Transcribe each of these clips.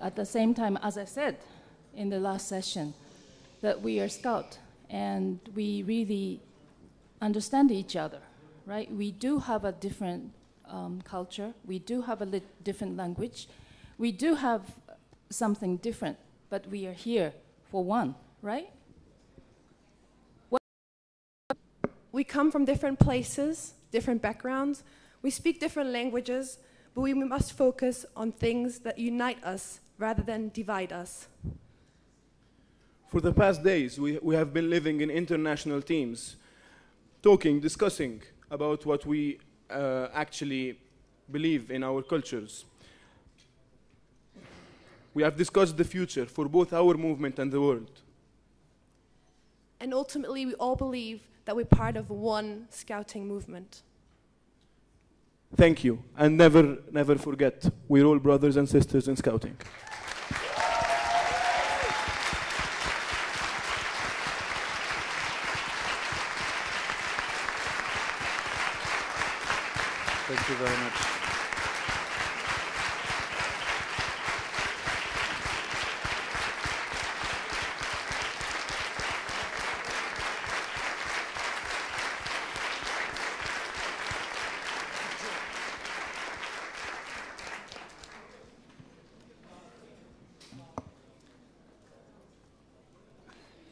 At the same time, as I said in the last session, that we are Scout and we really understand each other, right? We do have a different culture. We do have a different language. We do have something different, but we are here for one, right? We come from different places, different backgrounds. We speak different languages, but we must focus on things that unite us rather than divide us. For the past days, we have been living in international teams, talking, discussing about what we actually believe in our cultures. We have discussed the future for both our movement and the world. And ultimately, we all believe that we're part of one Scouting movement. Thank you, and never, never forget, we're all brothers and sisters in Scouting. Thank you very much.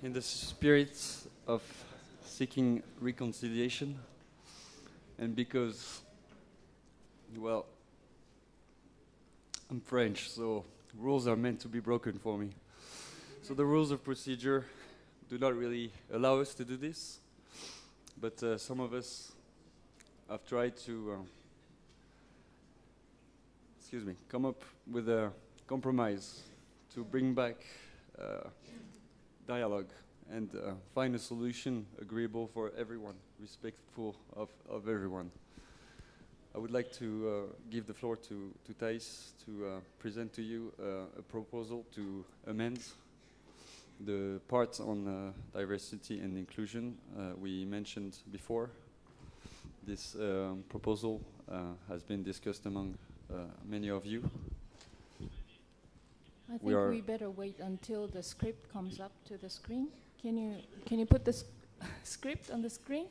In the spirit of seeking reconciliation, and because, well, I'm French, so rules are meant to be broken for me. So the rules of procedure do not really allow us to do this, but some of us have tried to, come up with a compromise to bring back dialogue and find a solution agreeable for everyone, respectful of everyone. I would like to give the floor to Thais to present to you a proposal to amend the part on diversity and inclusion we mentioned before. This proposal has been discussed among many of you. I think we better wait until the script comes up to the screen. Can you put the script on the screen?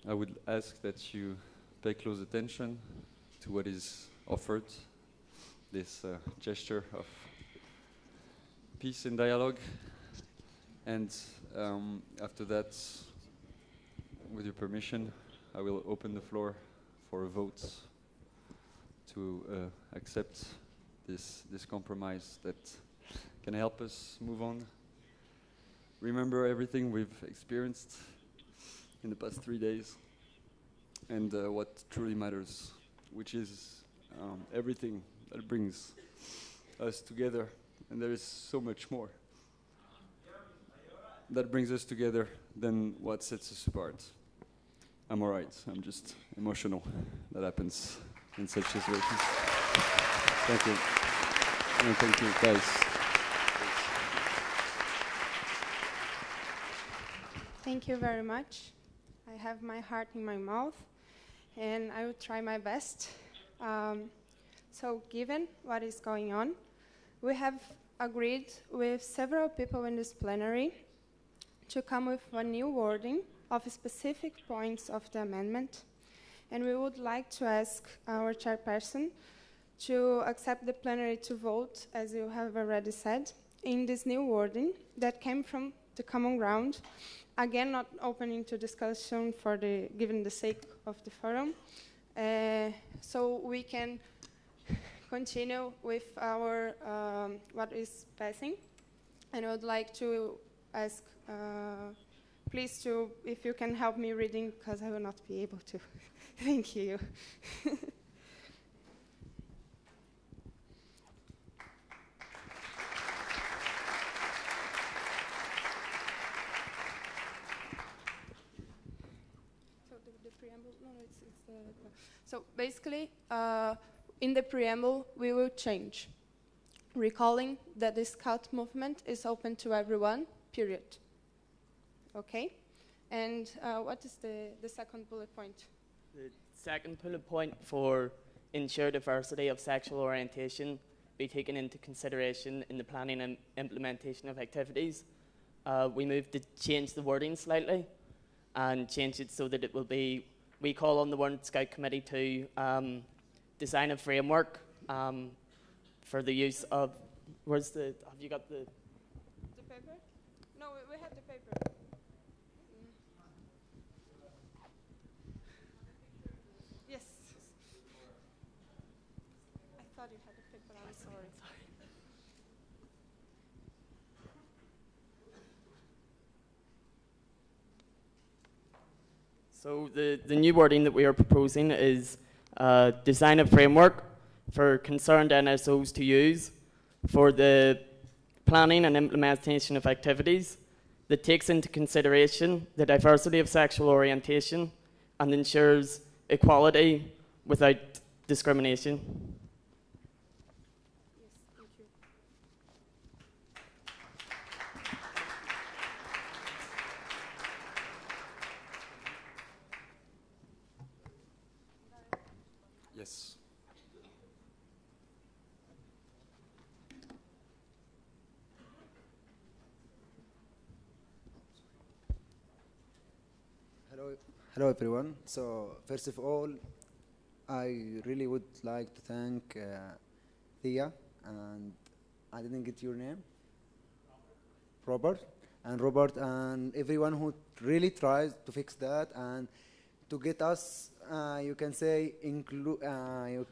I would ask that you pay close attention to what is offered, this gesture of peace and dialogue. And after that, with your permission, I will open the floor for a vote to accept this compromise that can help us move on. Remember everything we've experienced in the past 3 days and what truly matters, which is everything that brings us together. And there is so much more that brings us together than what sets us apart. I'm all right. I'm just emotional. That happens in such situations. Thank you. And thank you, guys. Thank you very much. I have my heart in my mouth, and I will try my best. So given what is going on, we have agreed with several people in this plenary to come with a new wording of specific points of the amendment. And we would like to ask our chairperson to accept the plenary to vote, as you have already said, in this new wording that came from the common ground. Again, not opening to discussion for given the sake of the forum. So we can continue with our what is passing. And I would like to ask, please, if you can help me reading, because I will not be able to. Thank you. So basically, in the preamble, we will change, recalling that the Scout movement is open to everyone, period. Okay? And what is the second bullet point? The second bullet point for ensure diversity of sexual orientation be taken into consideration in the planning and implementation of activities. We moved to change the wording slightly and change it so that it will be, we call on the World Scout Committee to design a framework for the use of, have you got the paper? No, we have the paper. Yes. I thought you had the paper, I'm sorry. So the new wording that we are proposing is design a framework for concerned NSOs to use for the planning and implementation of activities that takes into consideration the diversity of sexual orientation and ensures equality without discrimination. Yes, thank you. Yes. Hello everyone. So first of all, I really would like to thank Thea, and I didn't get your name. Robert and everyone who really tries to fix that and to get us, you can say,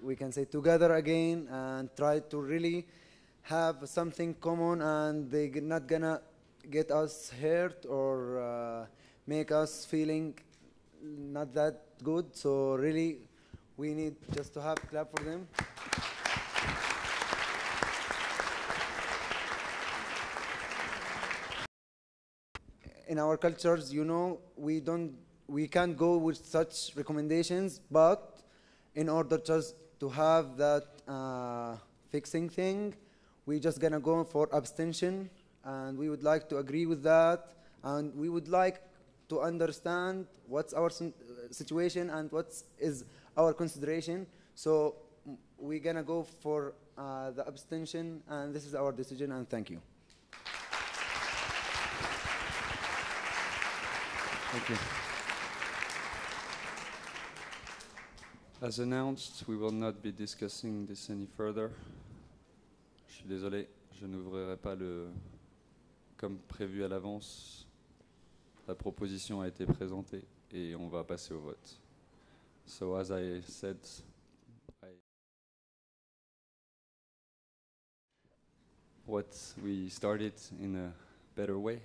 we can say together again and try to really have something common, and they're not gonna get us hurt or make us feeling not that good. So really, we need just to have clap for them. In our cultures, you know, we can't go with such recommendations, but in order just to have that fixing thing, we just gonna go for abstention, and we would like to agree with that, and we would like to understand what's our situation and what is our consideration. So we're gonna go for the abstention, and this is our decision, and thank you. Thank you. As announced, we will not be discussing this any further. Je suis désolé, je n'ouvrirai pas le... Comme prévu à l'avance, la proposition a été présentée et on va passer au vote. So as I said, what we started in a better way.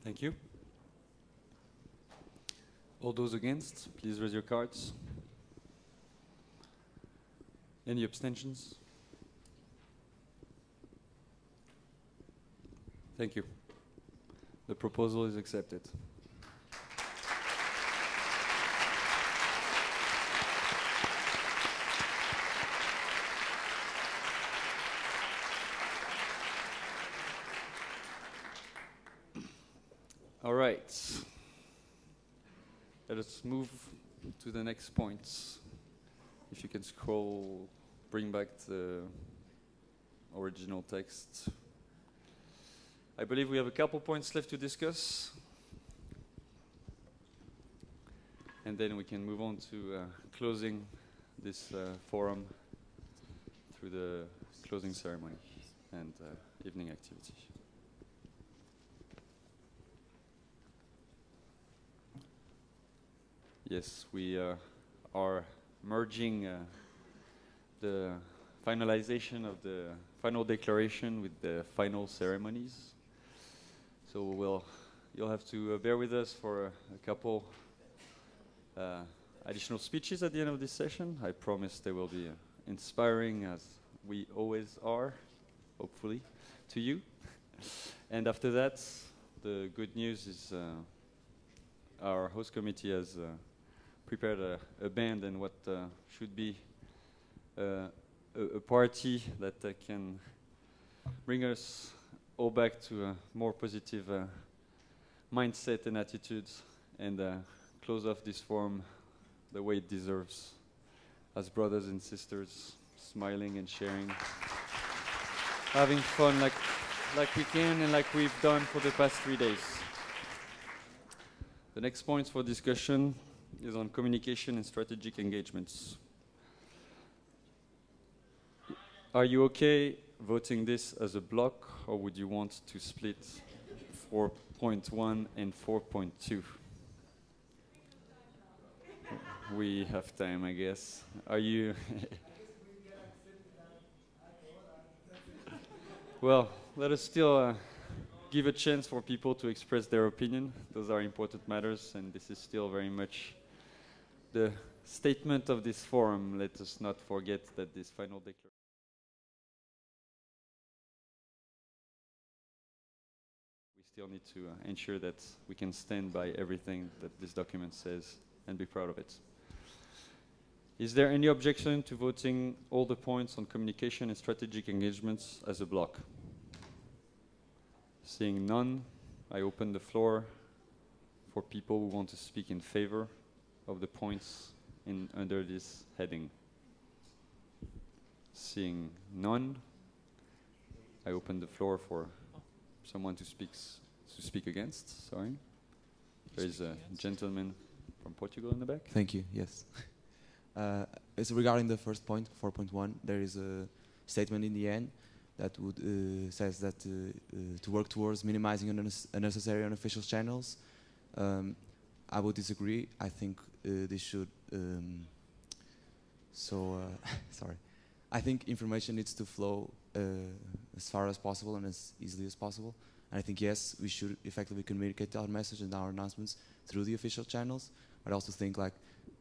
Thank you. All those against, please raise your cards. Any abstentions? Thank you. The proposal is accepted. right. Let us move to the next points. If you can scroll, bring back the original text. I believe we have a couple points left to discuss. And then we can move on to closing this forum through the closing ceremony and evening activity. Yes, we are merging the finalization of the final declaration with the final ceremonies. So you'll have to bear with us for a couple additional speeches at the end of this session. I promise they will be inspiring, as we always are, hopefully, to you. And after that, the good news is our host committee has prepared a band and what should be a party that can bring us all back to a more positive mindset and attitudes, and close off this forum the way it deserves, as brothers and sisters, smiling and sharing, having fun like we can and like we've done for the past 3 days. The next point for discussion is on communication and strategic engagements. Are you okay voting this as a block, or would you want to split 4.1 and 4.2? We have time, I guess. Are you? Well, let us still give a chance for people to express their opinion. Those are important matters, and this is still very much the statement of this forum. Let us not forget that this final declaration. We still need to ensure that we can stand by everything that this document says and be proud of it. Is there any objection to voting all the points on communication and strategic engagements as a block? Seeing none, I open the floor for people who want to speak in favor of the points under this heading. Seeing none, I open the floor for someone to speak against. Sorry, there is a gentleman from Portugal in the back. Thank you. Yes. It's regarding the first point, 4.1. There is a statement in the end that would says that to work towards minimizing unnecessary unofficial channels. I would disagree. I think this should. Sorry. I think information needs to flow as far as possible and as easily as possible. And I think yes, we should effectively communicate our message and our announcements through the official channels. But I also think like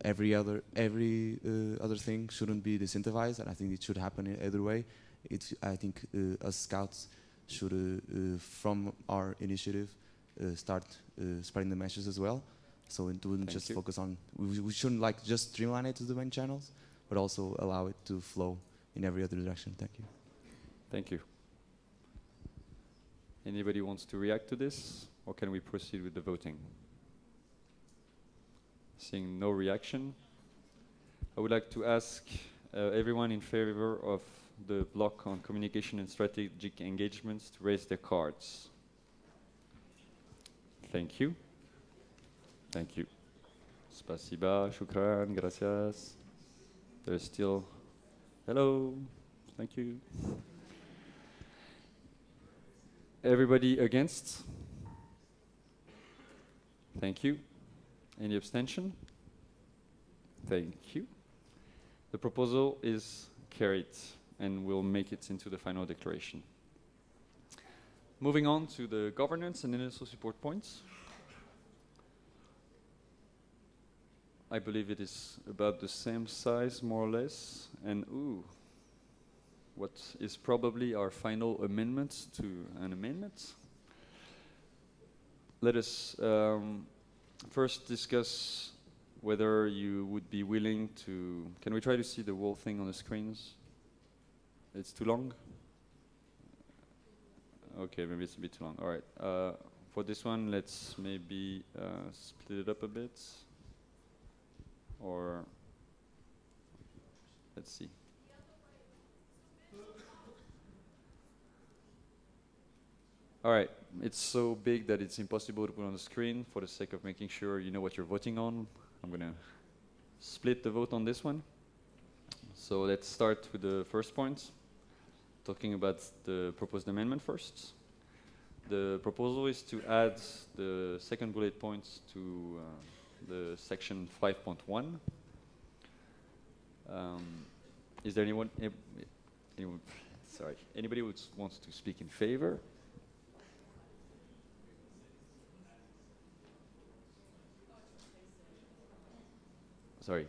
every other thing shouldn't be disincentivized, and I think it should happen in either way. I think us scouts should, from our initiative, start spreading the message as well. So it wouldn't just focus on. We shouldn't like just streamline it to the main channels, but also allow it to flow in every other direction. Thank you. Thank you. Anybody wants to react to this, or can we proceed with the voting? Seeing no reaction, I would like to ask everyone in favor of the block on communication and strategic engagements to raise their cards. Thank you. Thank you. Spasiba, shukran, gracias. There's still, hello, thank you. Everybody against? Thank you. Any abstention? Thank you. The proposal is carried and will make it into the final declaration. Moving on to the governance and initial support points. I believe it is about the same size, more or less, and what is probably our final amendment to an amendment. Let us first discuss whether you would be willing to... Can we try to see the whole thing on the screens? It's too long? Okay, maybe it's a bit too long. All right. For this one, let's maybe split it up a bit. Or, let's see. All right, it's so big that it's impossible to put on the screen. For the sake of making sure you know what you're voting on, I'm going to split the vote on this one. So let's start with the first point, talking about the proposed amendment first. The proposal is to add the second bullet point to the section 5.1. Is there anyone, sorry, anybody who wants to speak in favor? Sorry.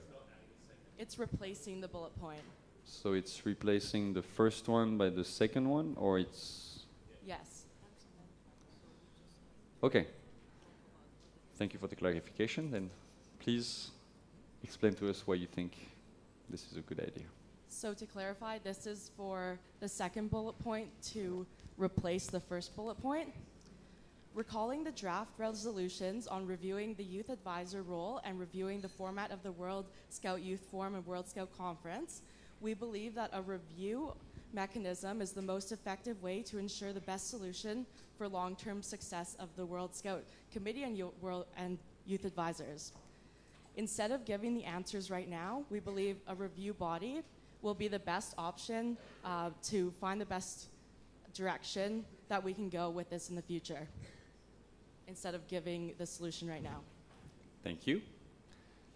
It's replacing the bullet point. So it's replacing the first one by the second one, or it's... Yes. Okay. Thank you for the clarification. Then please explain to us why you think this is a good idea. So to clarify, this is for the second bullet point to replace the first bullet point. Recalling the draft resolutions on reviewing the youth advisor role and reviewing the format of the World Scout Youth Forum and World Scout Conference, we believe that a review mechanism is the most effective way to ensure the best solution for long-term success of the World Scout Committee and youth advisors. Instead of giving the answers right now, we believe a review body will be the best option to find the best direction that we can go with this in the future, instead of giving the solution right now. Thank you.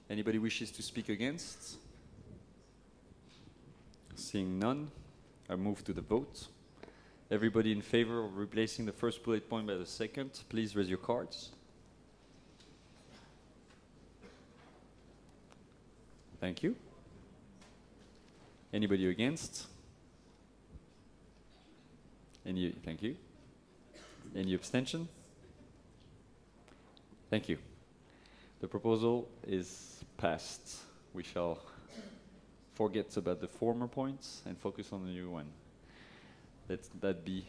Anybody wishes to speak against? Seeing none, I move to the vote. Everybody in favor of replacing the first bullet point by the second, please raise your cards. Thank you. Anybody against? Thank you. Any abstention? Thank you. The proposal is passed. We shall forget about the former points and focus on the new one. Let that be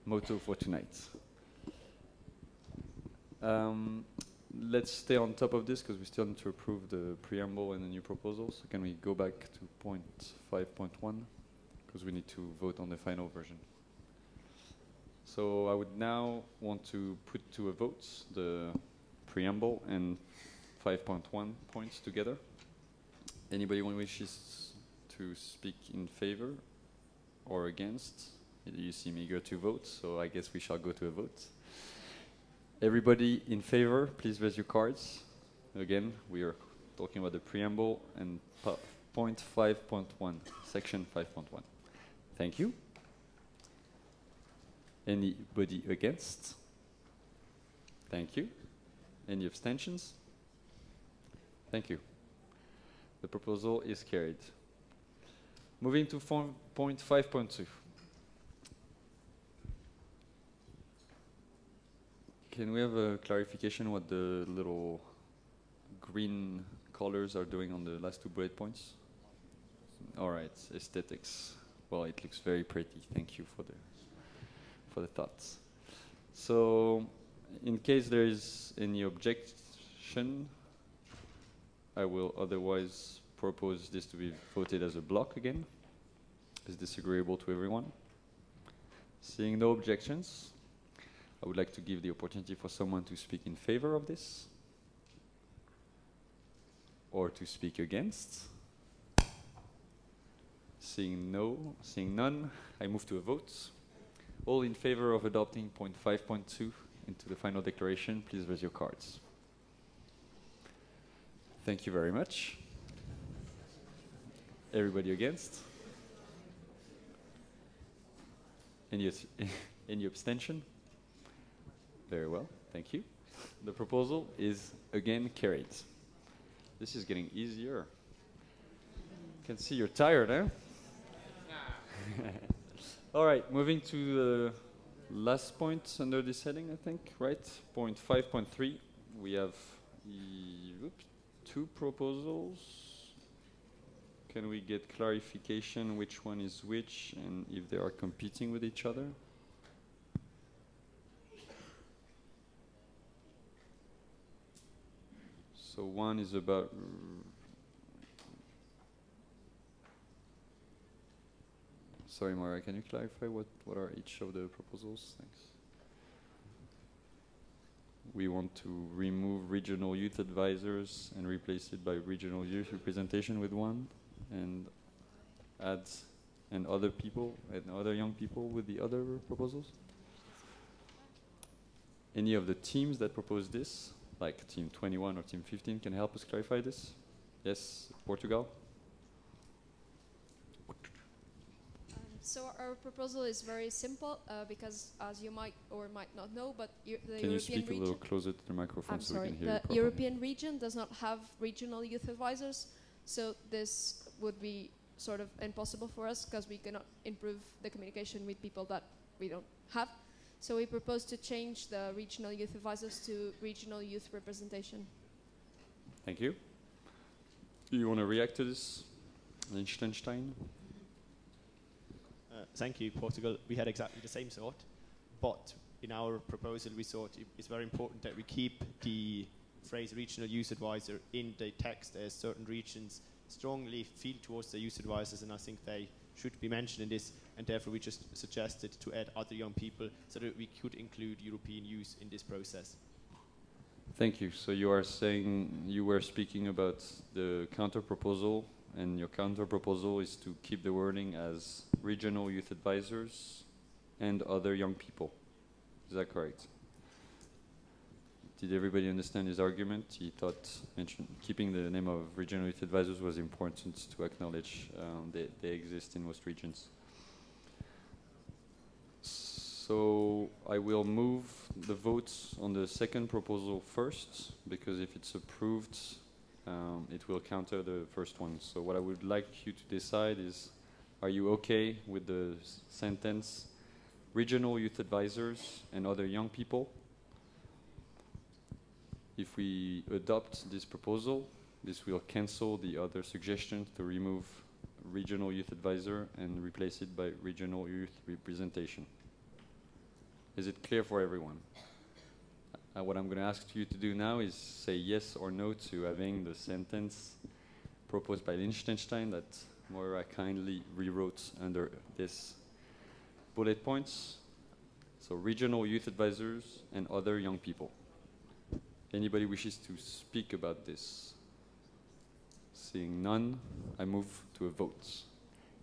motto for tonight. Let's stay on top of this because we still need to approve the preamble and the new proposal. So can we go back to point 5.1 because we need to vote on the final version. So I would now want to put to a vote the preamble and 5.1 points together. Anybody who wishes to speak in favor or against? You seem eager to vote, so I guess we shall go to a vote. Everybody in favor, please raise your cards. Again, we are talking about the preamble and point 5.1, section 5.1. Thank you. Anybody against? Thank you. Any abstentions? Thank you. The proposal is carried. Moving to point 5.2. Can we have a clarification what the little green colors are doing on the last two bullet points? All right, aesthetics. Well, it looks very pretty. Thank you for the thoughts. So, in case there is any objection, I will otherwise propose this to be voted as a block again. Is this agreeable to everyone? Seeing no objections, I would like to give the opportunity for someone to speak in favor of this or to speak against. Seeing none, I move to a vote. All in favor of adopting point 5.2 into the final declaration, please raise your cards. Thank you very much. Everybody against? Any abstention? Very well, thank you. The proposal is again carried. This is getting easier. I can see you're tired, huh? All right, moving to the last point under this heading, I think, right? Point 5.3, we have two proposals. Can we get clarification which one is which and if they are competing with each other? So one is about sorry, Mara, can you clarify what are each of the proposals? Thanks. We want to remove regional youth advisors and replace it by regional youth representation with one, and add and other people and other young people with the other proposals. Any of the teams that propose this, like Team 21 or Team 15, can help us clarify this? Yes, Portugal? So our proposal is very simple because, as you might or might not know, but the can European you speak region, a little closer to the microphone I'm so sorry, we can hear you the properly? European region does not have regional youth advisors, so this would be sort of impossible for us because we cannot improve the communication with people that we don't have. So we propose to change the regional youth advisors to regional youth representation. Thank you. Do you want to react to this, Liechtenstein? Thank you, Portugal. We had exactly the same thought, but in our proposal we thought it's very important that we keep the phrase regional youth advisor in the text, as certain regions strongly feel towards the youth advisors, and I think they should be mentioned in this, and therefore we just suggested to add other young people so that we could include European youth in this process. Thank you. So you are saying you were speaking about the counter proposal, and your counter proposal is to keep the wording as regional youth advisors and other young people. Is that correct? Did everybody understand his argument? He thought keeping the name of regional youth advisors was important to acknowledge they exist in most regions. So I will move the votes on the second proposal first, because if it's approved, it will counter the first one. So what I would like you to decide is, are you okay with the sentence, regional youth advisors and other young people? If we adopt this proposal, this will cancel the other suggestion to remove regional youth advisor and replace it by regional youth representation. Is it clear for everyone? What I'm going to ask you to do now is say yes or no to having the sentence proposed by Liechtenstein that Moira kindly rewrote under this bullet points. So regional youth advisors and other young people. Anybody wishes to speak about this? Seeing none, I move to a vote.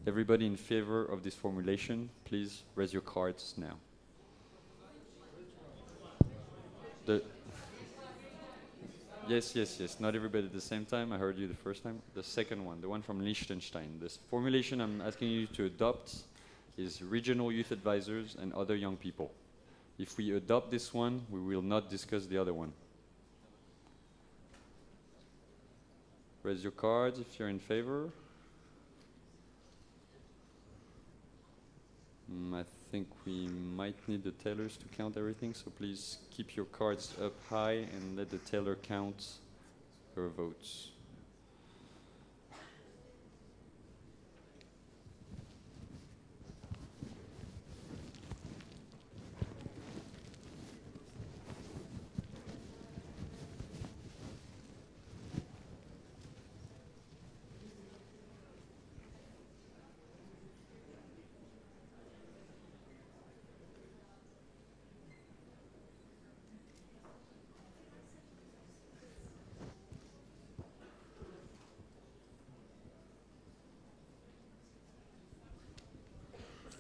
Everybody in favor of this formulation, please raise your cards now. Yes, not everybody at the same time. I heard you the first time. The second one, the one from Liechtenstein. This formulation I'm asking you to adopt is regional youth advisors and other young people. If we adopt this one, we will not discuss the other one. Raise your cards if you're in favor. I think we might need the tellers to count everything, so please keep your cards up high and let the teller count your votes.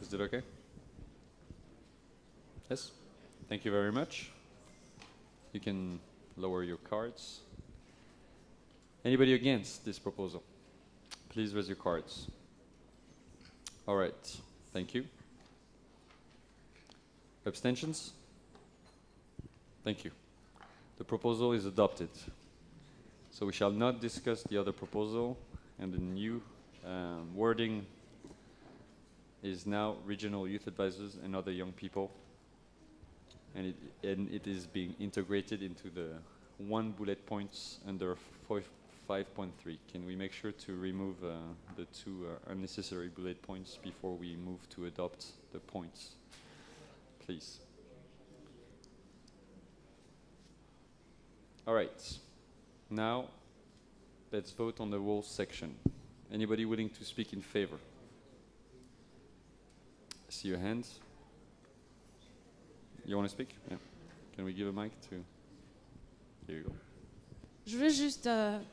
Is it okay? Yes? Thank you very much. You can lower your cards. Anybody against this proposal? Please raise your cards. All right. Thank you. Abstentions? Thank you. The proposal is adopted. So we shall not discuss the other proposal, and the new wording is now regional youth advisors and other young people, and it is being integrated into the one bullet points under 5.3. Can we make sure to remove the two unnecessary bullet points before we move to adopt the points, please? All right. Now, let's vote on the whole section. Anybody willing to speak in favor? I see your hands. You want to speak? Yeah. Can we give a mic to... Here you go. Je veux juste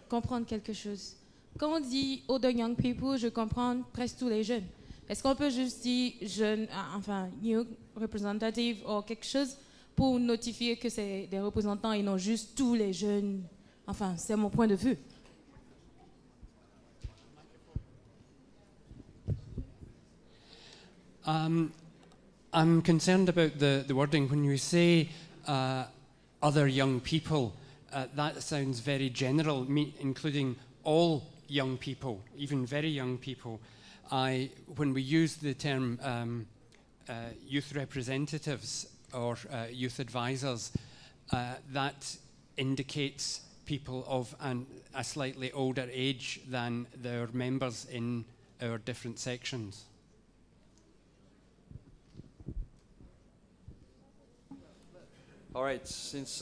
comprendre quelque chose. Quand on dit older young people, je comprends presque tous les jeunes. Est-ce qu'on peut juste dire jeune, enfin, new representative ou quelque chose pour notifier que c'est des représentants et non juste tous les jeunes? Enfin, c'est mon point de vue. I'm concerned about the wording. When you say other young people, that sounds very general, including all young people, even very young people. When we use the term youth representatives or youth advisors, that indicates people of a slightly older age than their members in our different sections. All right, since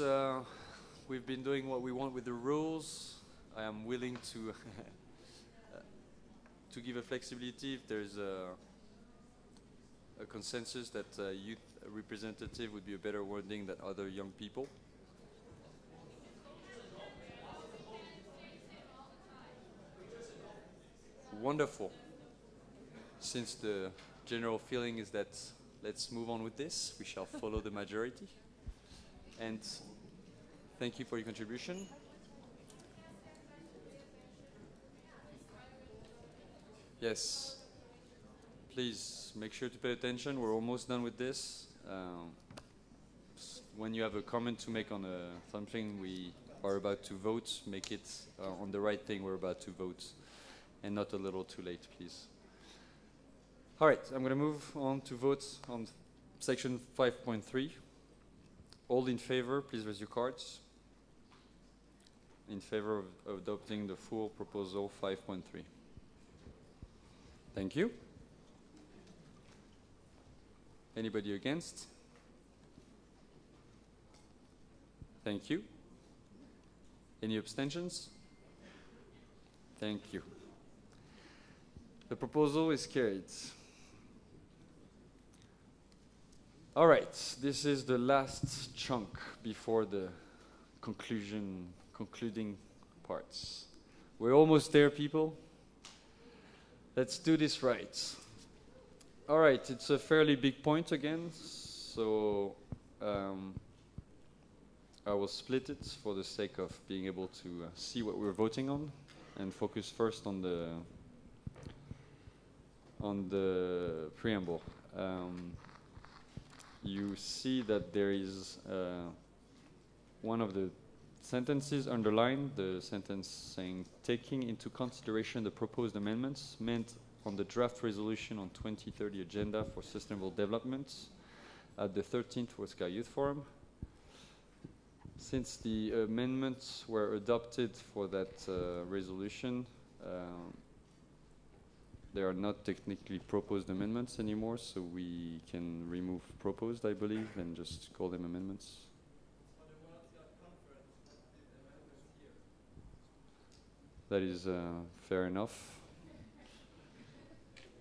we've been doing what we want with the rules, I am willing to to give a flexibility if there's a consensus that youth representative would be a better wording than other young people. Wonderful. Since the general feeling is that let's move on with this, we shall follow the majority. And thank you for your contribution. Yes. Please make sure to pay attention. We're almost done with this. When you have a comment to make on something we are about to vote, make it on the right thing we're about to vote, and not a little too late, please. All right, I'm going to move on to vote on section 5.3. All in favor, please raise your cards. In favor of adopting the full proposal 5.3. Thank you. Anybody against? Thank you. Any abstentions? Thank you. The proposal is carried. All right, this is the last chunk before the concluding parts. We're almost there, people. Let's do this right. All right, it's a fairly big point again, so I will split it for the sake of being able to see what we're voting on and focus first on the preamble. You see that there is one of the sentences underlined, the sentence saying, taking into consideration the proposed amendments meant on the draft resolution on 2030 agenda for sustainable development at the 13th World Sky Youth Forum. Since the amendments were adopted for that resolution, they are not technically proposed amendments anymore, so we can remove proposed, I believe, and just call them amendments. That is fair enough.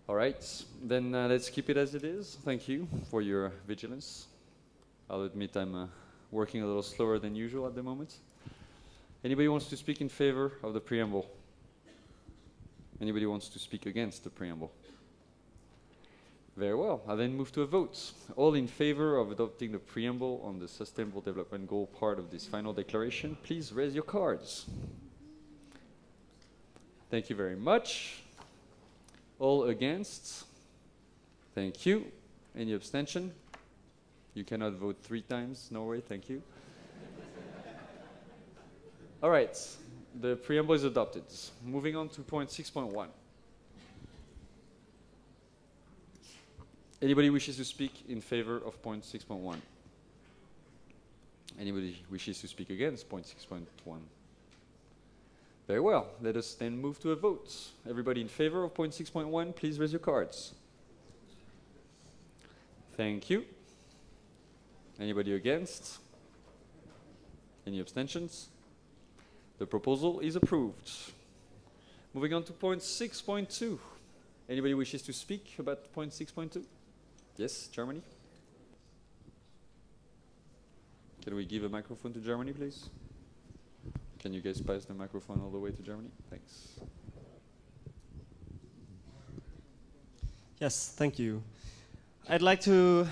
All right, then let's keep it as it is. Thank you for your vigilance. I'll admit I'm working a little slower than usual at the moment. Anybody wants to speak in favor of the preamble? Anybody wants to speak against the preamble? Very well, I'll then move to a vote. All in favor of adopting the preamble on the Sustainable Development Goal part of this final declaration, please raise your cards. Thank you very much. All against? Thank you. Any abstention? You cannot vote 3 times, Norway, thank you. All right, the preamble is adopted. Moving on to point 6.1. Anybody wishes to speak in favor of point 6.1? Anybody wishes to speak against point 6.1? Very well, let us then move to a vote. Everybody in favor of point 6.1, please raise your cards. Thank you. Anybody against? Any abstentions? The proposal is approved. Moving on to point 6.2. Anybody wishes to speak about point 6.2? Yes, Germany. Can we give a microphone to Germany, please? Can you guys pass the microphone all the way to Germany? Thanks. Yes, thank you. I'd like to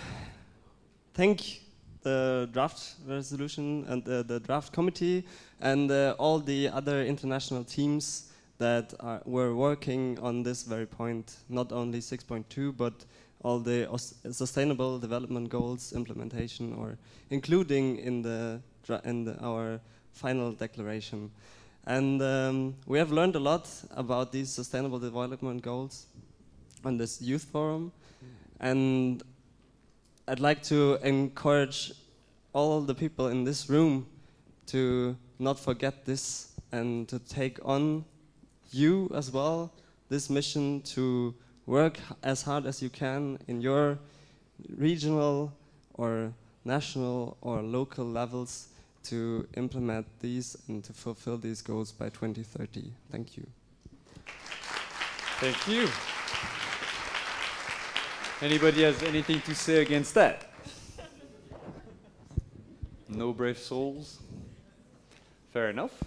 thank the draft resolution and the draft committee and all the other international teams that were working on this very point, not only 6.2, but all the sustainable development goals implementation, or including in our final declaration. And we have learned a lot about these sustainable development goals on this youth forum, and I'd like to encourage all the people in this room to not forget this and to take on you as well this mission to work as hard as you can in your regional or national or local levels to implement these and to fulfill these goals by 2030. Thank you. Thank you. Anybody has anything to say against that? No brave souls? Fair enough.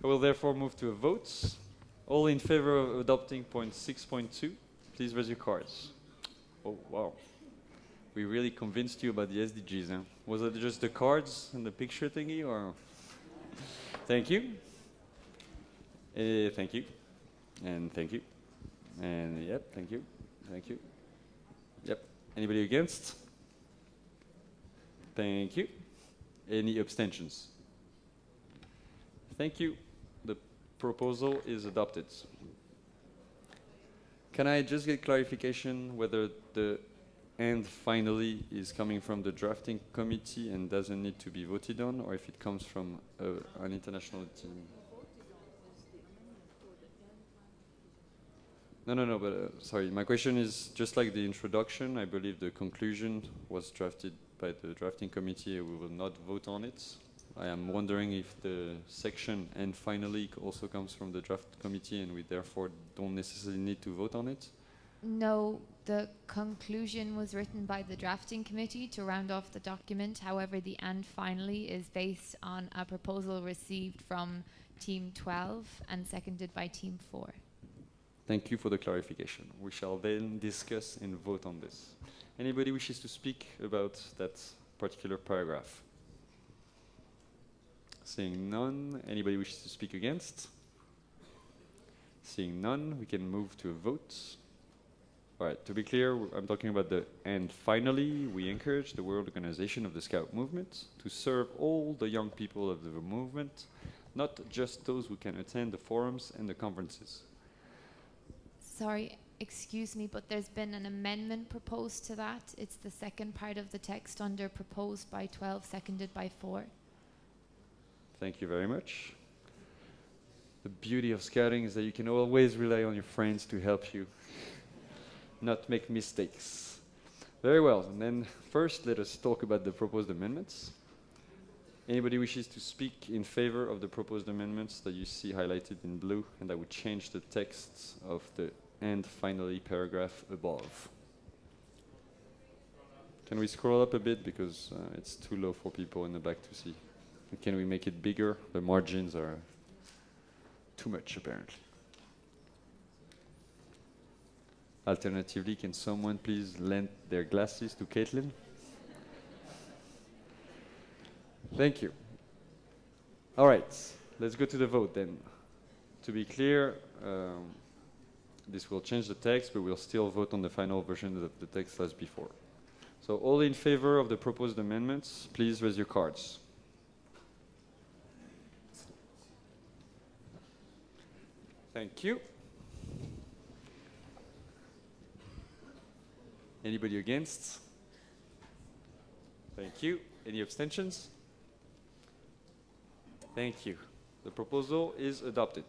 I will therefore move to a vote. All in favor of adopting point 6.2, please raise your cards. Oh, wow. We really convinced you about the SDGs, huh? Was it just the cards and the picture thingy, or? Thank you. Thank you. And thank you. And yep, thank you. Thank you. Yep. Anybody against? Thank you. Any abstentions? Thank you. The proposal is adopted. Can I just get clarification whether the "and finally" is coming from the drafting committee and doesn't need to be voted on, or if it comes from an international team? No, but sorry, my question is just like the introduction. I believe the conclusion was drafted by the drafting committee. We will not vote on it. I am wondering if the section "and finally" also comes from the draft committee and we therefore don't necessarily need to vote on it. No, the conclusion was written by the drafting committee to round off the document. However, the "and finally" is based on a proposal received from Team 12 and seconded by Team 4. Thank you for the clarification. We shall then discuss and vote on this. Anybody wishes to speak about that particular paragraph? Seeing none. Anybody wishes to speak against? Seeing none, we can move to a vote. All right, to be clear, I'm talking about the "and finally." We encourage the World Organization of the Scout Movement to serve all the young people of the movement, not just those who can attend the forums and the conferences. Sorry, excuse me, but there's been an amendment proposed to that. It's the second part of the text under proposed by 12, seconded by 4. Thank you very much. The beauty of scouting is that you can always rely on your friends to help you not make mistakes. Very well, and then first let us talk about the proposed amendments. Anybody wishes to speak in favor of the proposed amendments that you see highlighted in blue and that would change the text of the "and finally" paragraph above? Can we scroll up a bit because it's too low for people in the back to see? Can we make it bigger? The margins are too much apparently. Alternatively, can someone please lend their glasses to Caitlin? Thank you. All right, let's go to the vote then. To be clear, this will change the text, but we'll still vote on the final version of the text as before. So all in favor of the proposed amendments, please raise your cards. Thank you. Anybody against? Thank you. Any abstentions? Thank you. The proposal is adopted.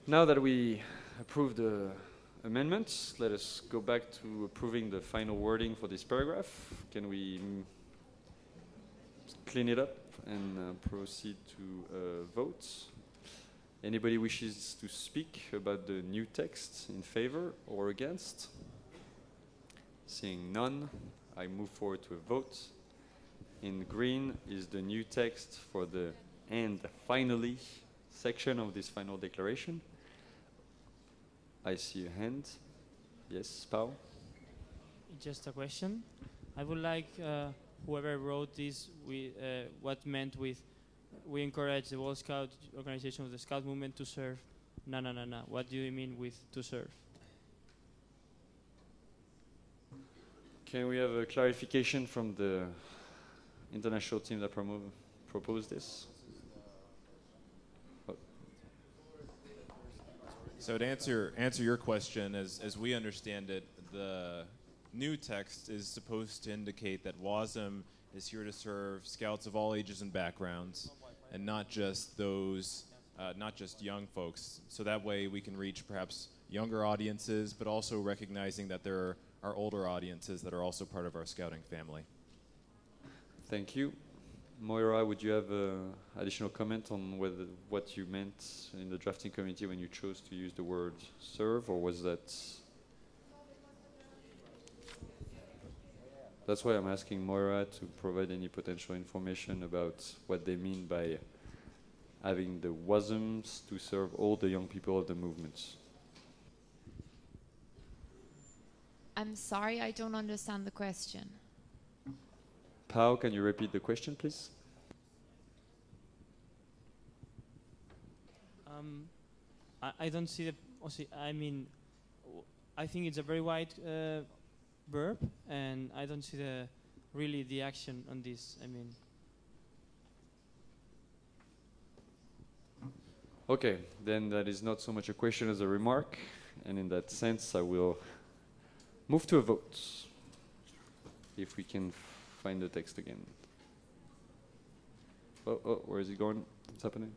Now that we approved the amendments, let us go back to approving the final wording for this paragraph. Can we clean it up and proceed to vote. Anybody wishes to speak about the new text in favor or against? Seeing none, I move forward to a vote. In green is the new text for the "and finally" section of this final declaration. I see a hand. Yes, Pau? Just a question. I would like whoever wrote this, what meant with "we encourage the World Scout organization of the Scout movement to serve." No. What do you mean with "to serve"? Can we have a clarification from the international team that proposed this? So to answer your question, as we understand it, the new text is supposed to indicate that WASM is here to serve scouts of all ages and backgrounds, and not just those, not just young folks. So that way we can reach perhaps younger audiences, but also recognizing that there are older audiences that are also part of our scouting family. Thank you. Moira, would you have an additional comment on what you meant in the drafting committee when you chose to use the word serve, or was that... That's why I'm asking Moira to provide any potential information about what they mean by having the WASMs to serve all the young people of the movement. I'm sorry, I don't understand the question. Pau, can you repeat the question, please? I don't see the... I mean, I think it's a very wide verb, and I don't see really the action on this. I mean... Okay, then that is not so much a question as a remark, and in that sense I will move to a vote, if we can find the text again. Oh, where is it going? What's happening?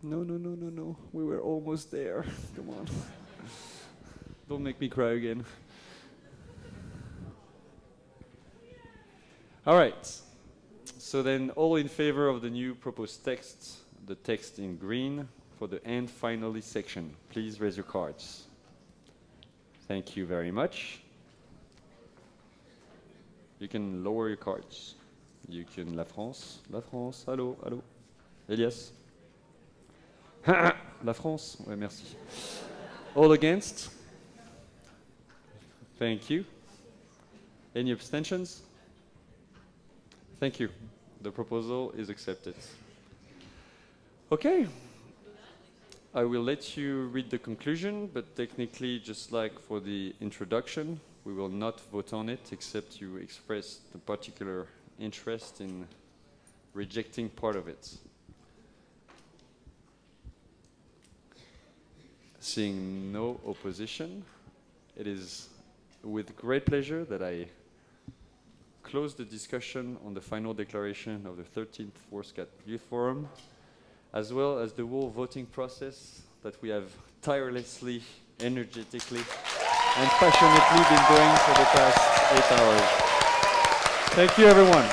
No. We were almost there. Come on. Don't make me cry again. All right. So then all in favor of the new proposed text, the text in green for the "and finally" section, please raise your cards. Thank you very much. You can lower your cards. You can... La France, allô. Elias? La France? Ouais, merci. All against? Thank you. Any abstentions? Thank you. The proposal is accepted. Okay. I will let you read the conclusion, but technically, just like for the introduction, we will not vote on it, except you express the particular interest in rejecting part of it. Seeing no opposition, it is with great pleasure that I close the discussion on the final declaration of the 13th World Scout Youth Forum, as well as the whole voting process that we have tirelessly, energetically, and passionately been doing for the past 8 hours. Thank you, everyone.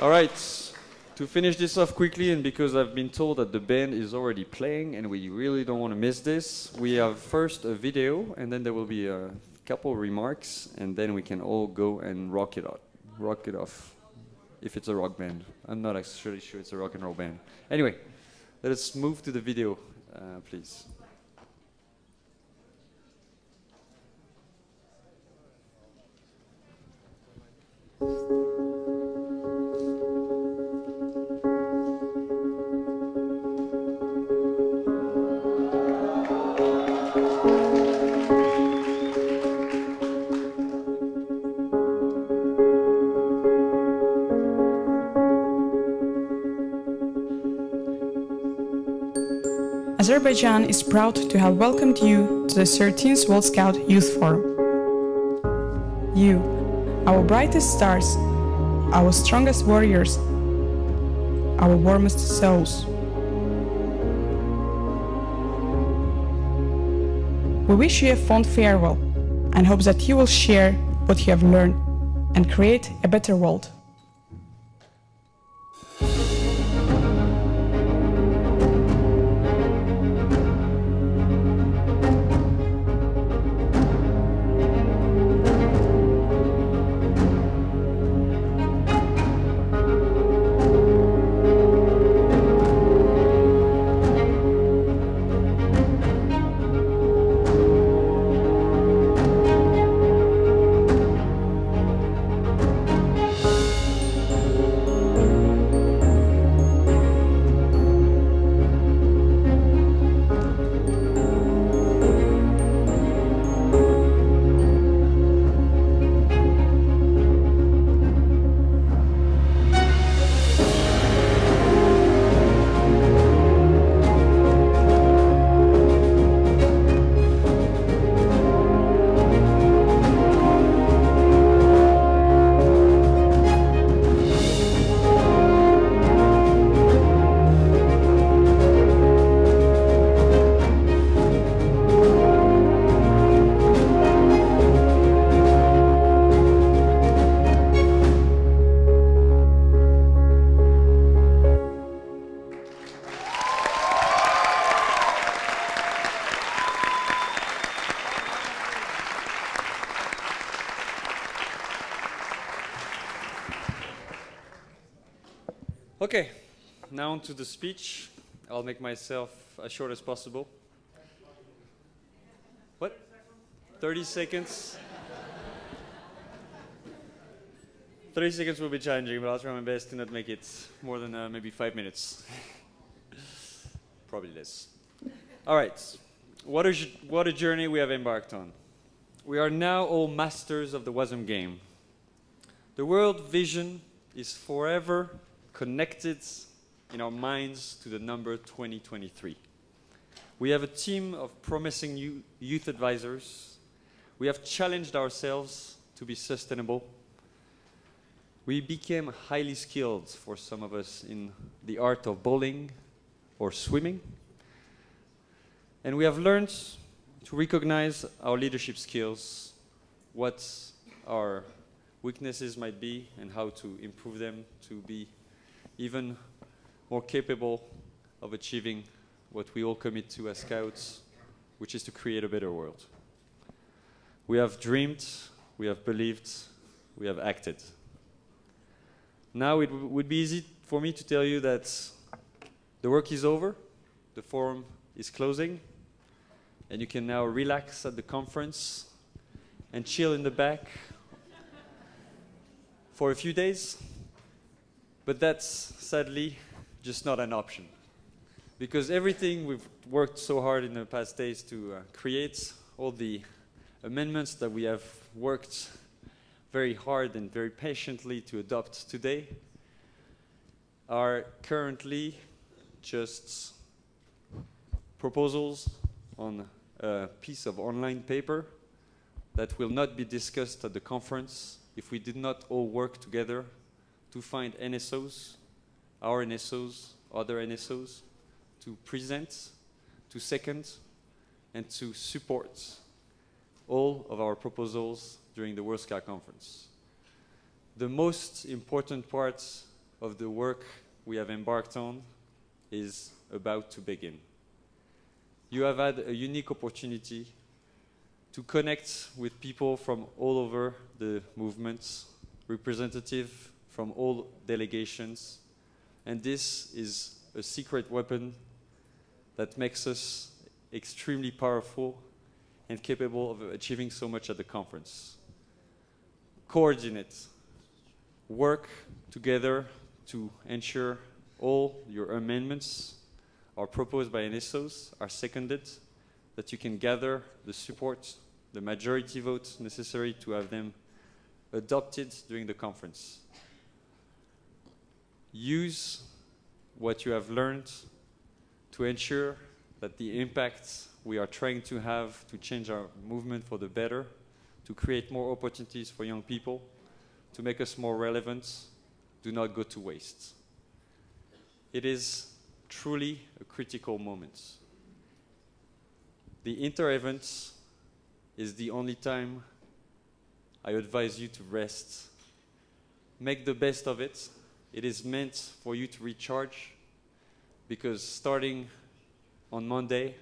All right, to finish this off quickly, and because I've been told that the band is already playing and we really don't want to miss this, we have first a video, and then there will be a couple remarks, and then we can all go and rock it off, if it's a rock band. I'm not actually sure it's a rock and roll band. Anyway, let us move to the video, please. Azerbaijan is proud to have welcomed you to the 13th World Scout Youth Forum. You, our brightest stars, our strongest warriors, our warmest souls. We wish you a fond farewell and hope that you will share what you have learned and create a better world. Okay, now on to the speech. I'll make myself as short as possible. What? 30 seconds? 30 seconds will be challenging, but I'll try my best to not make it more than maybe 5 minutes. Probably less. All right, what a journey we have embarked on. We are now all masters of the WASM game. The world vision is forever connected in our minds to the number 2023. We have a team of promising youth advisors. We have challenged ourselves to be sustainable. We became highly skilled, for some of us, in the art of bowling or swimming. And we have learned to recognize our leadership skills, what our weaknesses might be, and how to improve them to be even more capable of achieving what we all commit to as scouts, which is to create a better world. We have dreamed, we have believed, we have acted. Now it would be easy for me to tell you that the work is over, the forum is closing, and you can now relax at the conference and chill in the back for a few days. But that's sadly just not an option. Because everything we've worked so hard in the past days to create, all the amendments that we have worked very hard and very patiently to adopt today, are currently just proposals on a piece of online paper that will not be discussed at the conference if we did not all work together to find NSOs, our NSOs, other NSOs, to present, to second, and to support all of our proposals during the World Scout Conference. The most important part of the work we have embarked on is about to begin. You have had a unique opportunity to connect with people from all over the movements, representative from all delegations, and this is a secret weapon that makes us extremely powerful and capable of achieving so much at the conference. Coordinate, work together to ensure all your amendments are proposed by NSOs, are seconded, that you can gather the support, the majority votes necessary to have them adopted during the conference. Use what you have learned to ensure that the impact we are trying to have to change our movement for the better, to create more opportunities for young people, to make us more relevant, do not go to waste. It is truly a critical moment. The inter-event is the only time I advise you to rest. Make the best of it. It is meant for you to recharge, because starting on Monday,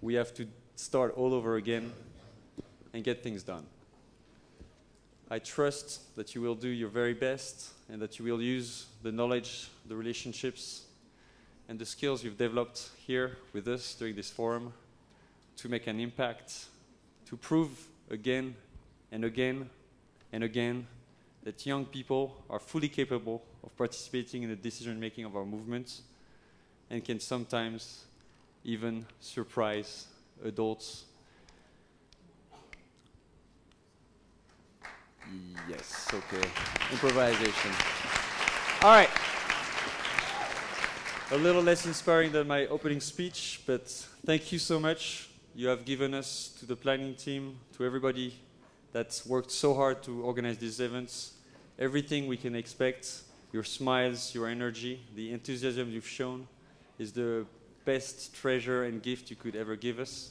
we have to start all over again and get things done. I trust that you will do your very best and that you will use the knowledge, the relationships, and the skills you've developed here with us during this forum to make an impact, to prove again and again and again that young people are fully capable of participating in the decision-making of our movement and can sometimes even surprise adults. Yes, okay. Improvisation. All right. A little less inspiring than my opening speech, but thank you so much. You have given us, to the planning team, to everybody that's worked so hard to organize these events, everything we can expect. Your smiles, your energy, the enthusiasm you've shown is the best treasure and gift you could ever give us.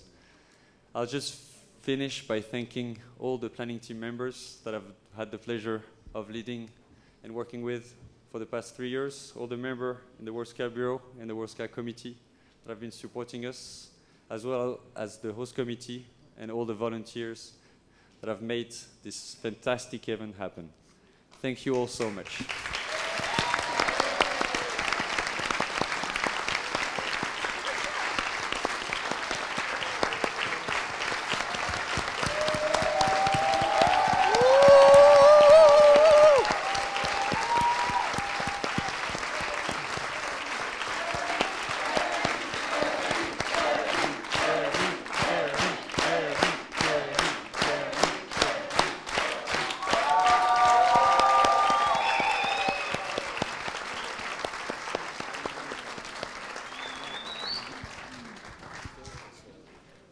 I'll just finish by thanking all the planning team members that I've had the pleasure of leading and working with for the past 3 years, all the members in the World Scout Bureau and the World Scout Committee that have been supporting us, as well as the host committee and all the volunteers that have made this fantastic event happen. Thank you all so much.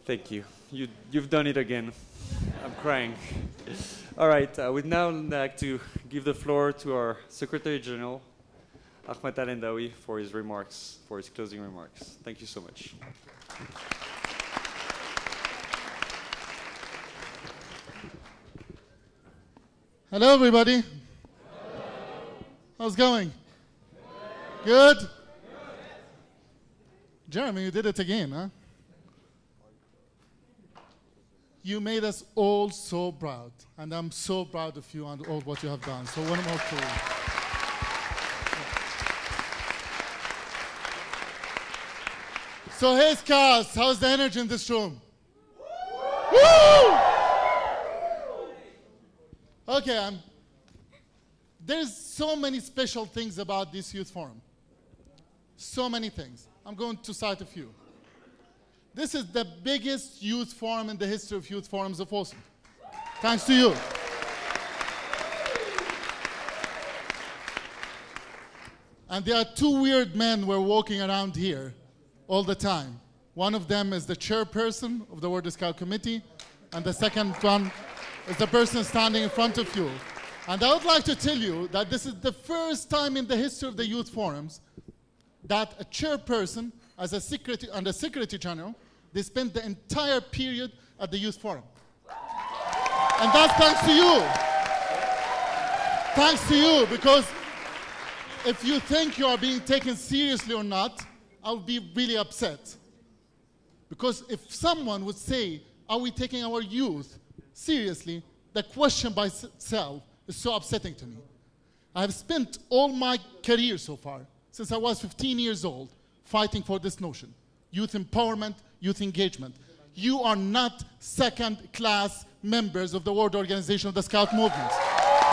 Thank you. You've done it again. I'm crying. All right, we'd now like to give the floor to our Secretary General, Ahmed Al-Endawi, for his remarks, for his closing remarks. Thank you so much. Hello, everybody. How's it going? Good? Jeremy, you did it again, huh? You made us all so proud, and I'm so proud of you and all what you have done. So one more for you. So hey, Scouts, how's the energy in this room? Woo! Okay, there's so many special things about this youth forum. So many things. I'm going to cite a few. This is the biggest youth forum in the history of youth forums of Oslo. Thanks to you. And there are two weird men who are walking around here all the time. One of them is the chairperson of the World Scout Committee, and the second one is the person standing in front of you. And I would like to tell you that this is the first time in the history of the youth forums that a chairperson as a secretary and a secretary general, they spent the entire period at the youth forum. And that's thanks to you. Thanks to you, because if you think you are being taken seriously or not, I'll be really upset. Because if someone would say, are we taking our youth seriously, the question by itself is so upsetting to me. I have spent all my career so far, since I was 15 years old, fighting for this notion. Youth empowerment, youth engagement. You are not second-class members of the World Organization of the Scout Movement.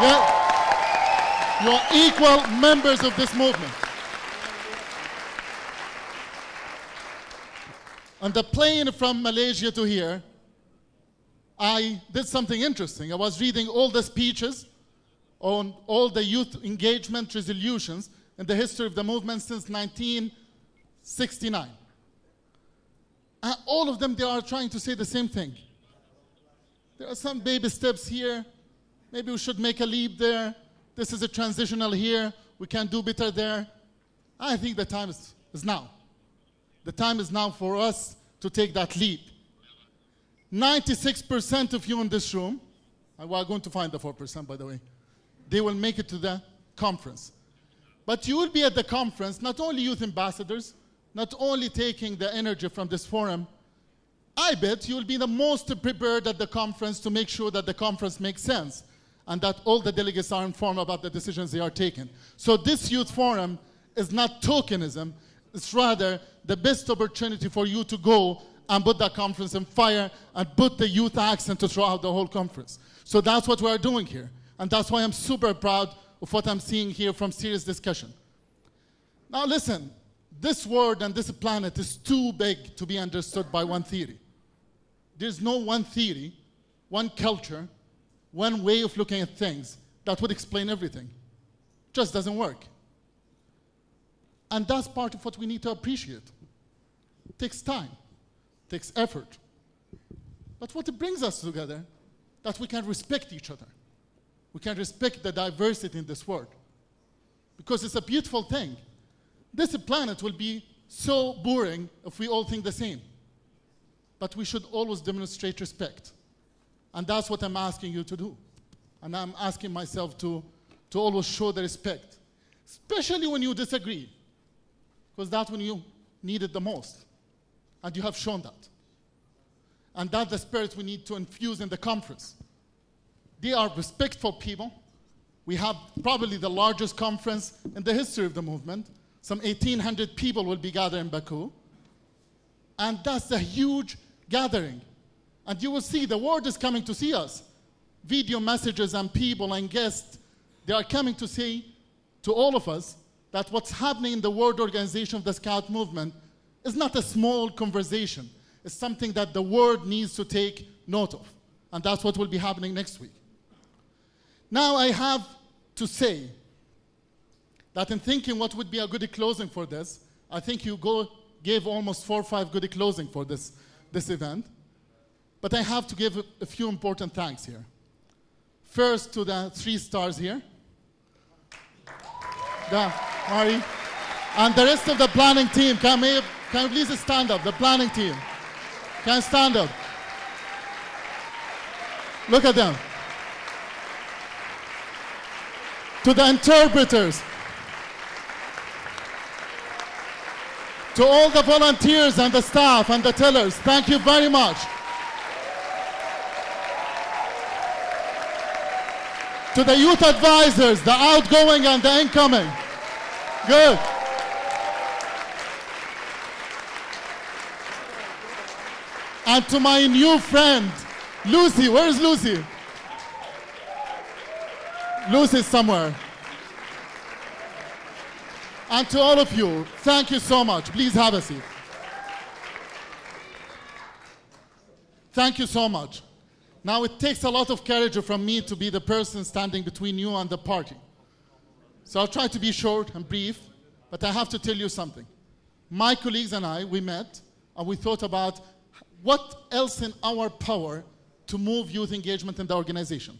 Yeah? You are equal members of this movement. On the plane from Malaysia to here, I did something interesting. I was reading all the speeches on all the youth engagement resolutions in the history of the movement since 1969. And all of them, they are trying to say the same thing. There are some baby steps here. Maybe we should make a leap there. this is a transitional here, we can do better there. I think the time is now. The time is now for us to take that leap. 96% of you in this room, and we are going to find the 4%, by the way, they will make it to the conference. But you will be at the conference, not only youth ambassadors, not only taking the energy from this forum, I bet you will be the most prepared at the conference to make sure that the conference makes sense and that all the delegates are informed about the decisions they are taking. So this youth forum is not tokenism, it's rather the best opportunity for you to go and put that conference on fire and put the youth accent throughout the whole conference. So that's what we are doing here. And that's why I'm super proud of what I'm seeing here from serious discussion. Now listen, this world and this planet is too big to be understood by one theory. There's no one theory, one culture, one way of looking at things that would explain everything. Just doesn't work. And that's part of what we need to appreciate. It takes time, it takes effort. But what it brings us together, that we can respect each other. We can respect the diversity in this world. Because it's a beautiful thing. This planet will be so boring if we all think the same. But we should always demonstrate respect. And that's what I'm asking you to do. And I'm asking myself to always show the respect. Especially when you disagree. Because that's when you need it the most. And you have shown that. And that's the spirit we need to infuse in the conference. They are respectful people. We have probably the largest conference in the history of the movement. Some 1,800 people will be gathered in Baku. And that's a huge gathering. And you will see the world is coming to see us. Video messages and people and guests, they are coming to say to all of us that what's happening in the world organization of the Scout movement is not a small conversation. It's something that the world needs to take note of. And that's what will be happening next week. Now I have to say that in thinking what would be a good closing for this, I think you gave almost 4 or 5 good closing for this event. But I have to give a few important thanks here. First to the 3 stars here. Mari. And the rest of the planning team. Can you please stand up? The planning team. Can you stand up? Look at them. To the interpreters. To all the volunteers and the staff and the tellers, thank you very much. To the youth advisors, the outgoing and the incoming. Good. And to my new friend, Lucy. Where is Lucy? Lucy's somewhere. And to all of you, thank you so much. Please have a seat. Thank you so much. Now, it takes a lot of courage from me to be the person standing between you and the party. So I'll try to be short and brief, but I have to tell you something. My colleagues and I, we met, and we thought about what else in our power to move youth engagement in the organization.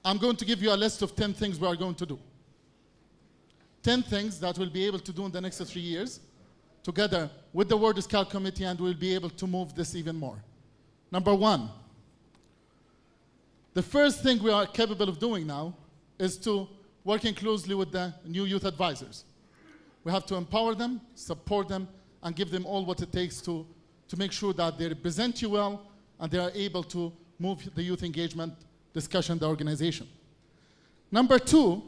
I'm going to give you a list of 10 things we are going to do. 10 things that we'll be able to do in the next 3 years, together with the World Scout Committee, and we'll be able to move this even more. Number 1, the first thing we are capable of doing now is to working closely with the new youth advisors. We have to empower them, support them, and give them all what it takes to make sure that they represent you well and they are able to move the youth engagement discussion in the organization. Number 2,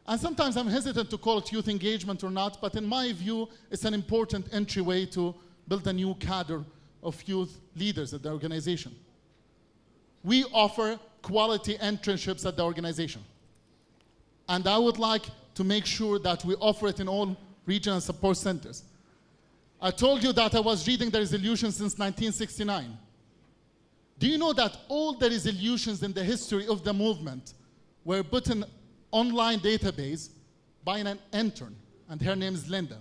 and sometimes I'm hesitant to call it youth engagement or not, but in my view, it's an important entryway to build a new cadre of youth leaders at the organization. We offer quality internships at the organization. And I would like to make sure that we offer it in all regional support centers. I told you that I was reading the resolution since 1969. Do you know that all the resolutions in the history of the movement were put in online database by an intern, and her name is Linda.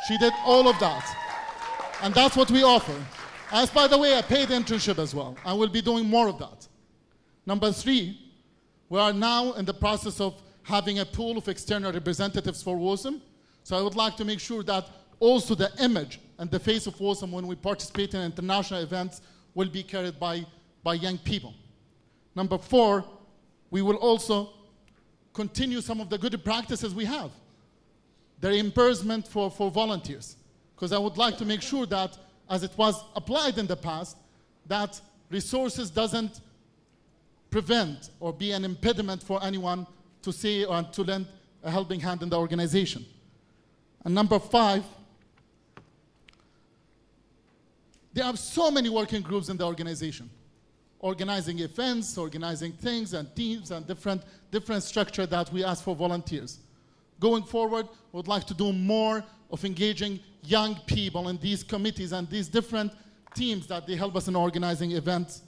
She did all of that. And that's what we offer. As by the way, a paid internship as well. I will be doing more of that. Number 3, We are now in the process of having a pool of external representatives for WOSM. So I would like to make sure that also the image and the face of WOSM when we participate in international events will be carried by young people. Number 4, we will also continue some of the good practices we have. The reimbursement for volunteers. Because I would like to make sure that, as it was applied in the past, that resources doesn't prevent or be an impediment for anyone to say or to lend a helping hand in the organization. And number 5, there are so many working groups in the organization, organizing events, organizing things and teams and different structure that we ask for volunteers. Going forward, we would like to do more of engaging young people in these committees and these different teams that they help us in organizing events.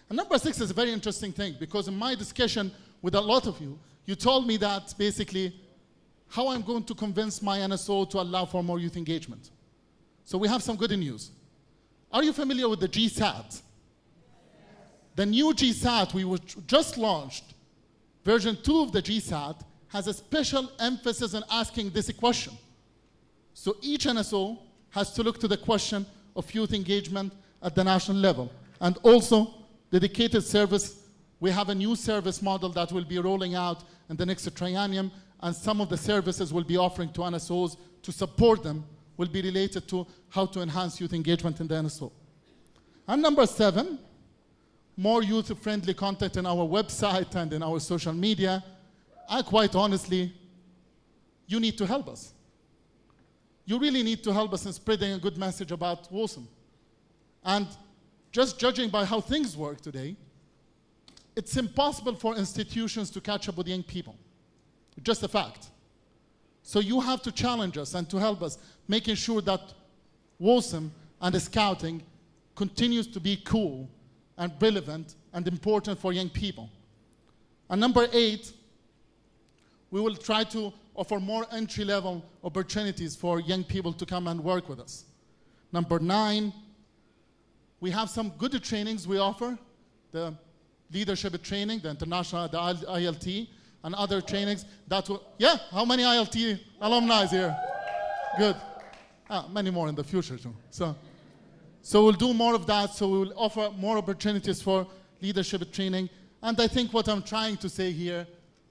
And number 6 is a very interesting thing, because in my discussion with a lot of you, you told me that basically how I'm going to convince my NSO to allow for more youth engagement. So we have some good news. Are you familiar with the GSAT? The new GSAT we just launched, version 2 of the GSAT, has a special emphasis on asking this question. So each NSO has to look to the question of youth engagement at the national level. And also, dedicated service, we have a new service model that will be rolling out in the next triennium, and some of the services we'll be offering to NSOs to support them will be related to how to enhance youth engagement in the NSO. And number 7, more youth-friendly content in our website and in our social media. And quite honestly, you need to help us. You really need to help us in spreading a good message about WOSM. And just judging by how things work today, it's impossible for institutions to catch up with young people. Just a fact. So you have to challenge us and to help us, making sure that WOSM and the scouting continues to be cool and relevant and important for young people. And number 8, we will try to offer more entry-level opportunities for young people to come and work with us. Number 9, we have some good trainings we offer, the leadership training, the international, the ILT, and other trainings that will, yeah, how many ILT alumni here? Good. Many more in the future too. So we'll do more of that, so we will offer more opportunities for leadership training. And I think what I'm trying to say here,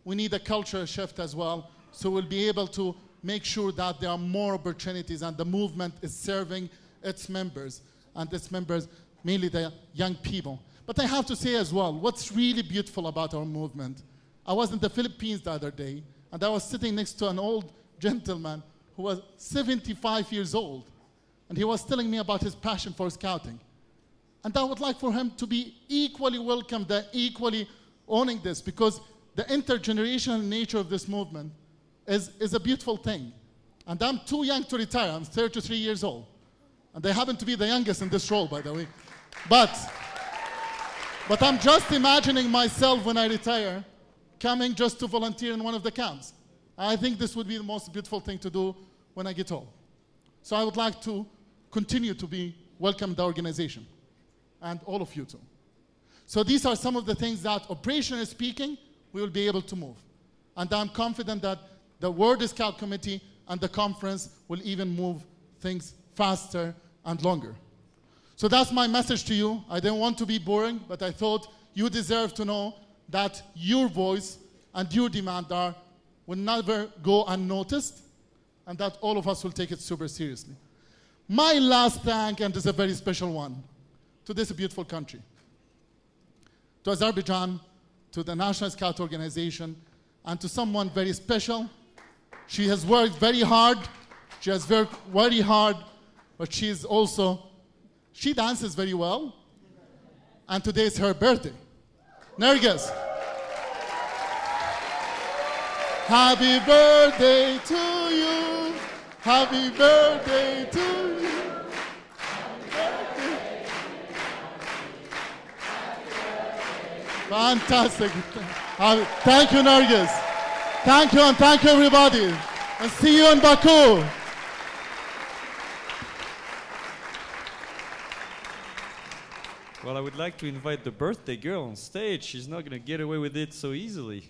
we need a culture shift as well, so we'll be able to make sure that there are more opportunities and the movement is serving its members, and its members, mainly the young people. But I have to say as well, what's really beautiful about our movement, I was in the Philippines the other day, and I was sitting next to an old gentleman who was 75 years old, and he was telling me about his passion for scouting. And I would like for him to be equally welcomed, equally owning this, because the intergenerational nature of this movement is a beautiful thing. And I'm too young to retire. I'm 33 years old. And I happen to be the youngest in this role, by the way. But I'm just imagining myself when I retire, coming just to volunteer in one of the camps. I think this would be the most beautiful thing to do when I get old. So I would like to continue to be welcome in the organization, and all of you too. So these are some of the things that, operationally speaking, we will be able to move. And I'm confident that the World Scout Committee and the conference will even move things faster and longer. So that's my message to you. I didn't want to be boring, but I thought you deserve to know that your voice and your demand will never go unnoticed, and that all of us will take it super seriously. My last thank, and this is a very special one, to this beautiful country, to Azerbaijan, to the National Scout Organization, and to someone very special. She has worked very hard. She has worked very hard, but she dances very well, and today is her birthday. Nergis. Happy birthday to you. Happy birthday to you. Fantastic. Thank you, Nergis. Thank you, and thank you, everybody. And see you in Baku. Well, I would like to invite the birthday girl on stage. She's not going to get away with it so easily.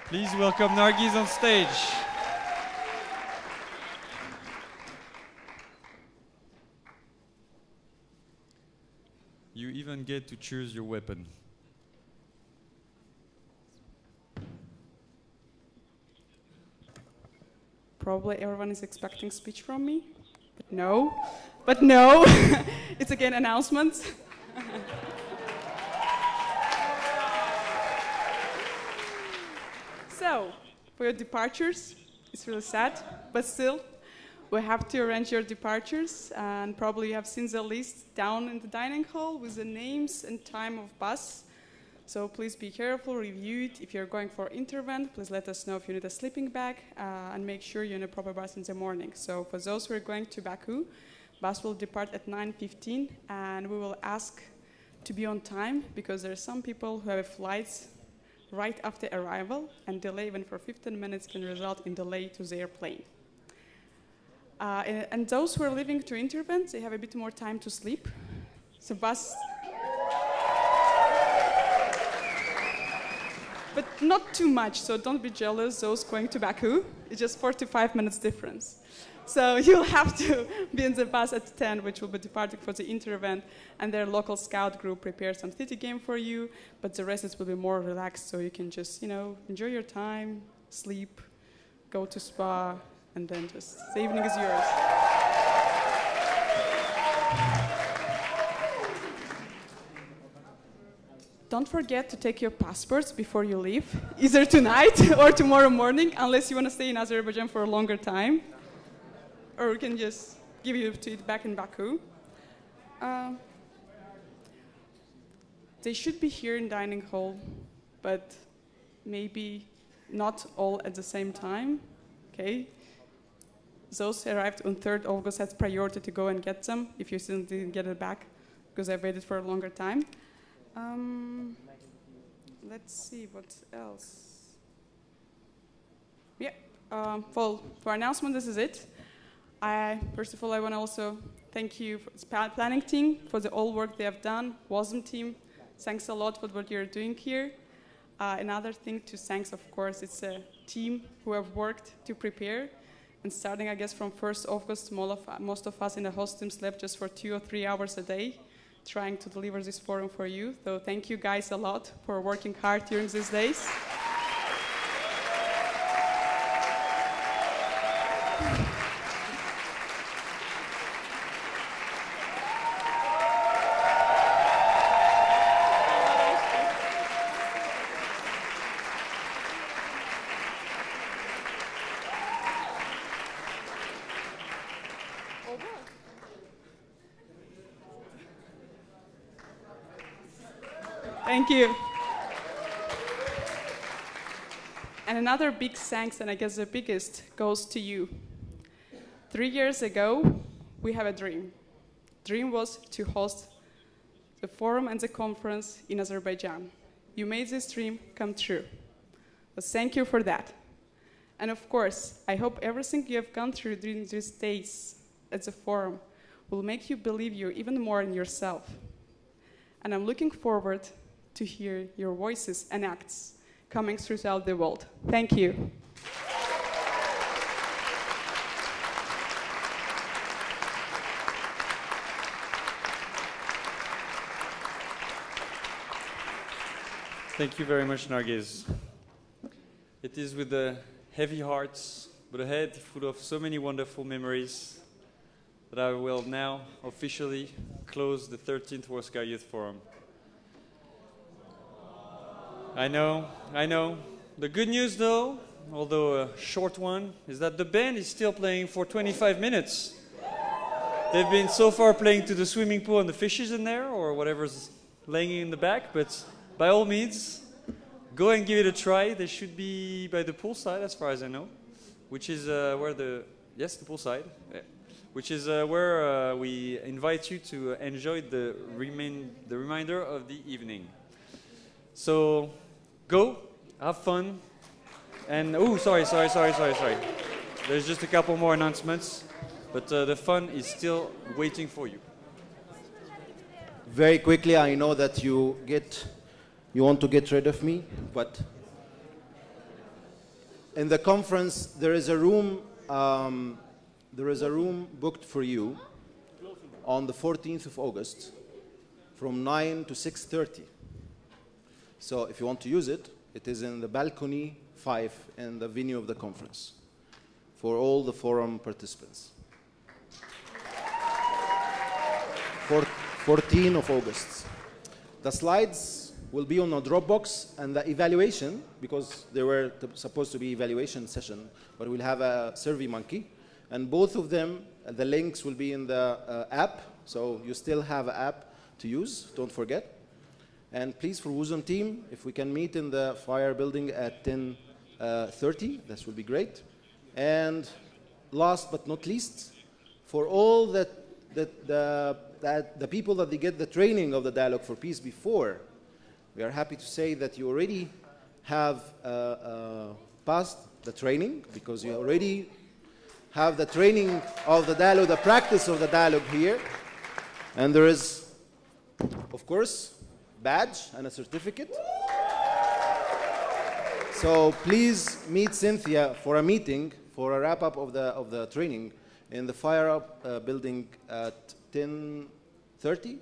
Please welcome Nargis on stage. You even get to choose your weapon. Probably everyone is expecting speech from me, but no, it's again announcements. So, for your departures, it's really sad, but still, we have to arrange your departures, and probably you have seen the list down in the dining hall with the names and time of bus. So please be careful, review it. If you're going for intervent, please let us know if you need a sleeping bag, and make sure you're in a proper bus in the morning. So for those who are going to Baku, bus will depart at 9:15, and we will ask to be on time because there are some people who have flights right after arrival, and delay even for 15 minutes can result in delay to their plane. And those who are leaving to intervent, they have a bit more time to sleep. So bus... But not too much, so don't be jealous, those going to Baku. It's just 45 minutes difference. So you'll have to be in the bus at 10, which will be departing for the intervent, and their local scout group prepares some city game for you, but the rest will be more relaxed, so you can just, enjoy your time, sleep, go to spa, and then just, the evening is yours. Don't forget to take your passports before you leave, either tonight or tomorrow morning, unless you want to stay in Azerbaijan for a longer time. Or we can just give you to it back in Baku. They should be here in dining hall, but maybe not all at the same time, okay? Those who arrived on 3rd August has priority to go and get them if you still didn't get it back, because I waited for a longer time. Let's see what else. Yeah, well, for announcement, this is it. First of all, I want to also thank you, for the planning team, for the all work they have done. WASM team, thanks a lot for what you're doing here. Another thing to thanks, of course, it's a team who have worked to prepare. And starting, I guess, from 1st August, most of us in the host team slept just for 2 or 3 hours a day, trying to deliver this forum for you. So thank you guys a lot for working hard during these days. Thank you. And another big thanks, and I guess the biggest, goes to you. 3 years ago, we have a dream. Dream was to host the forum and the conference in Azerbaijan. You made this dream come true. So thank you for that. And of course, I hope everything you have gone through during these days at the forum will make you believe you even more in yourself. And I'm looking forward to hear your voices and acts coming throughout the world. Thank you. Thank you very much, Nargis. It is with a heavy heart, but a head full of so many wonderful memories that I will now officially close the 13th Warsaw Youth Forum. I know. The good news, though, although a short one, is that the band is still playing for 25 minutes. They've been so far playing to the swimming pool and the fishes in there, or whatever's laying in the back, but by all means, go and give it a try. They should be by the poolside, as far as I know, which is where the poolside, which is where we invite you to enjoy the remainder of the evening. So go, have fun, and sorry. There's just a couple more announcements, but the fun is still waiting for you. very quickly. I know that you want to get rid of me, but in the conference there is a room booked for you on the 14th of August from 9 to 6:30. So if you want to use it, it is in the balcony 5 in the venue of the conference for all the forum participants. 14th of August. The slides will be on a Dropbox, and the evaluation, because there were supposed to be evaluation session, but we'll have a SurveyMonkey, and both of them, the links will be in the app, so you still have an app to use, don't forget. And please, for WUSM team, if we can meet in the fire building at 10:30, this will be great. And last but not least, for all the people that they get the training of the Dialogue for Peace before, we are happy to say that you already have passed the training, because you already have the training of the dialogue, the practice of the dialogue here. And there is, of course, badge and a certificate. So please meet Cynthia for a meeting, for a wrap-up of the training in the fire-up building at 10:30?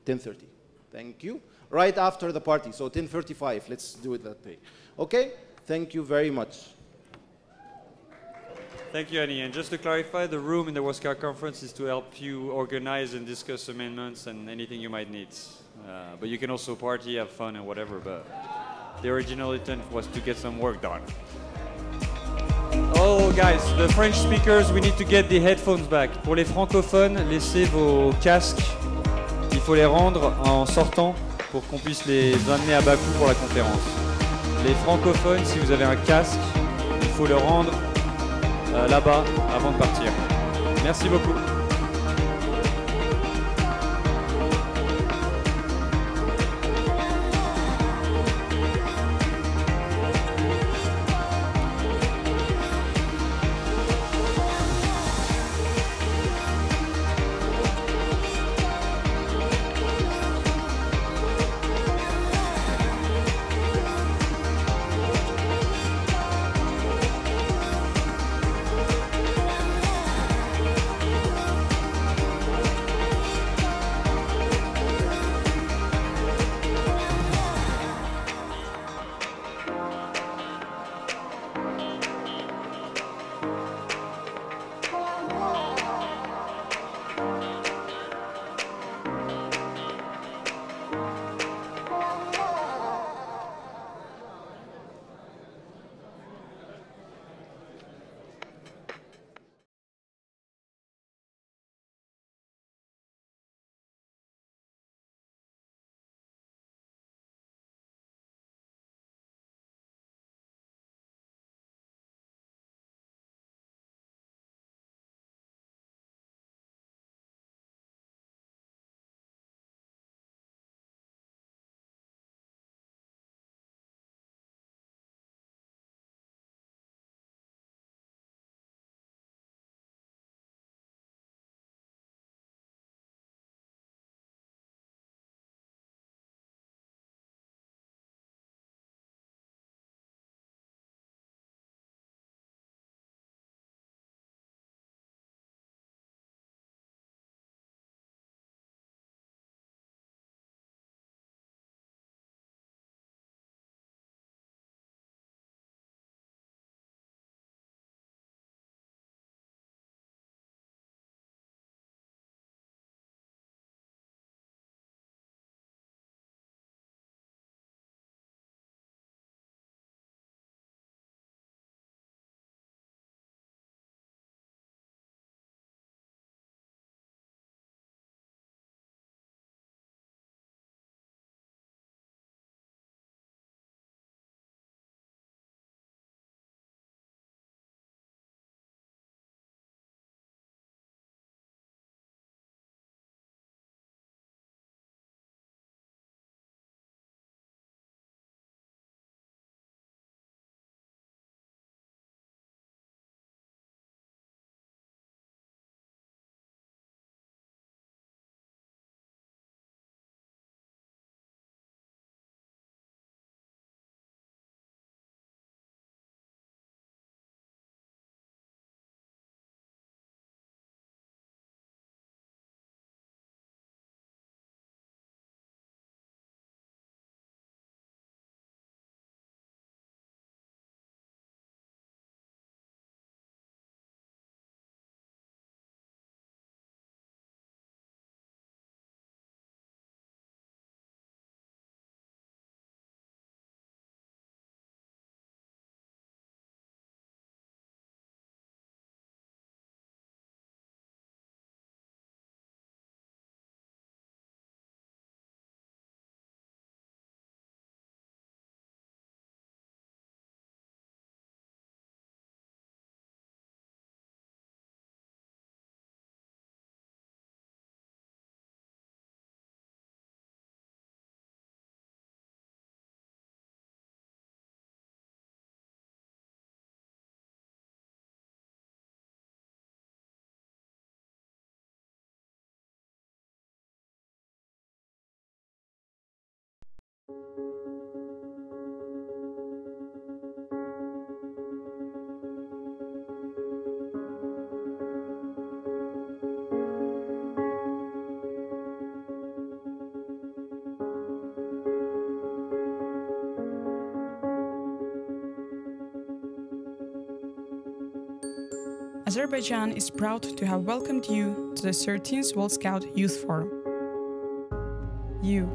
10:30. Thank you. Right after the party, so 10:35. Let's do it that way. Okay? Thank you very much. Thank you, Annie. And just to clarify, the room in the World Scout Conference is to help you organize and discuss amendments and anything you might need. But you can also party, have fun, and whatever. But the original intent was to get some work done. Oh, guys, the French speakers, we need to get the headphones back. Pour les francophones, laissez vos casques. Il faut les rendre en sortant pour qu'on puisse les amener à Bakou pour la conférence. Les francophones, si vous avez un casque, il faut le rendre là-bas avant de partir. Merci beaucoup. Azerbaijan is proud to have welcomed you to the 13th World Scout Youth Forum. You,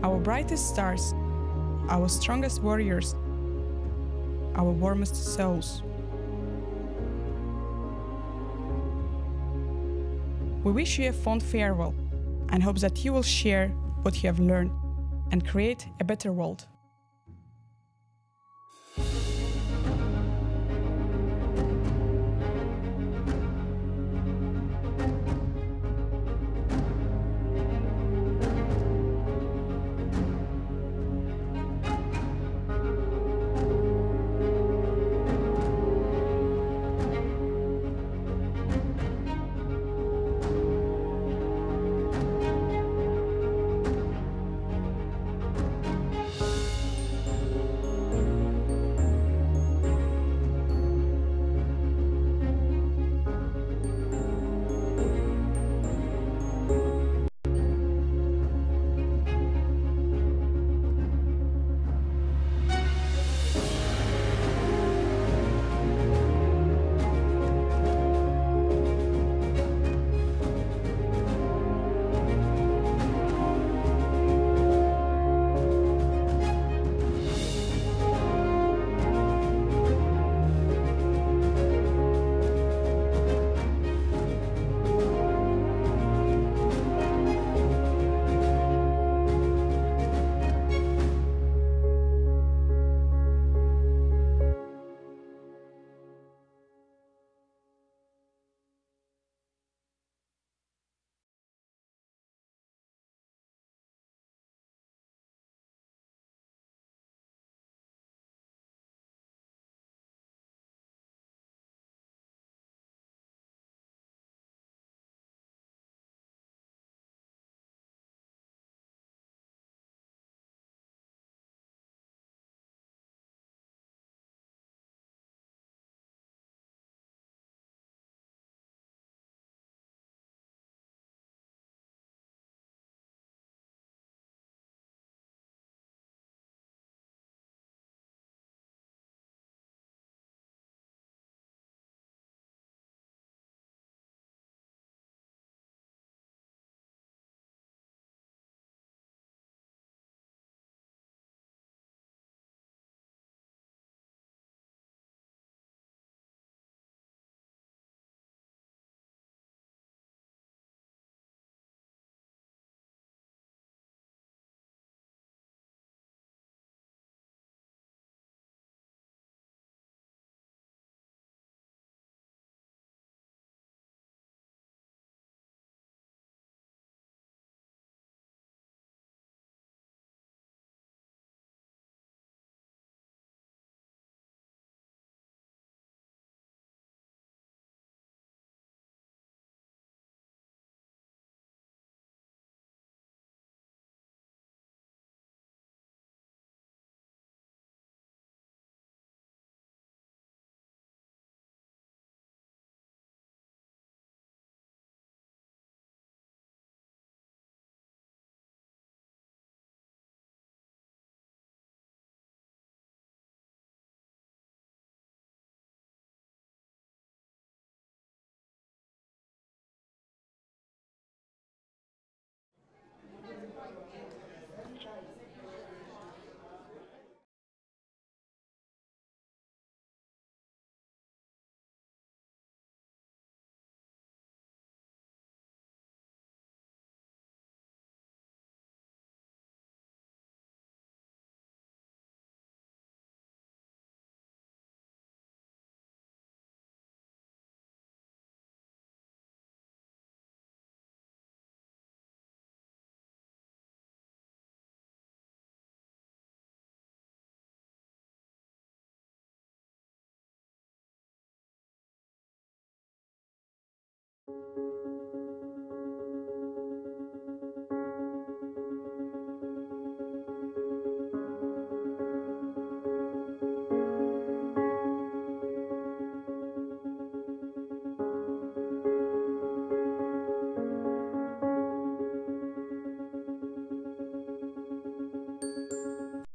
our brightest stars, our strongest warriors, our warmest souls. We wish you a fond farewell and hope that you will share what you have learned and create a better world.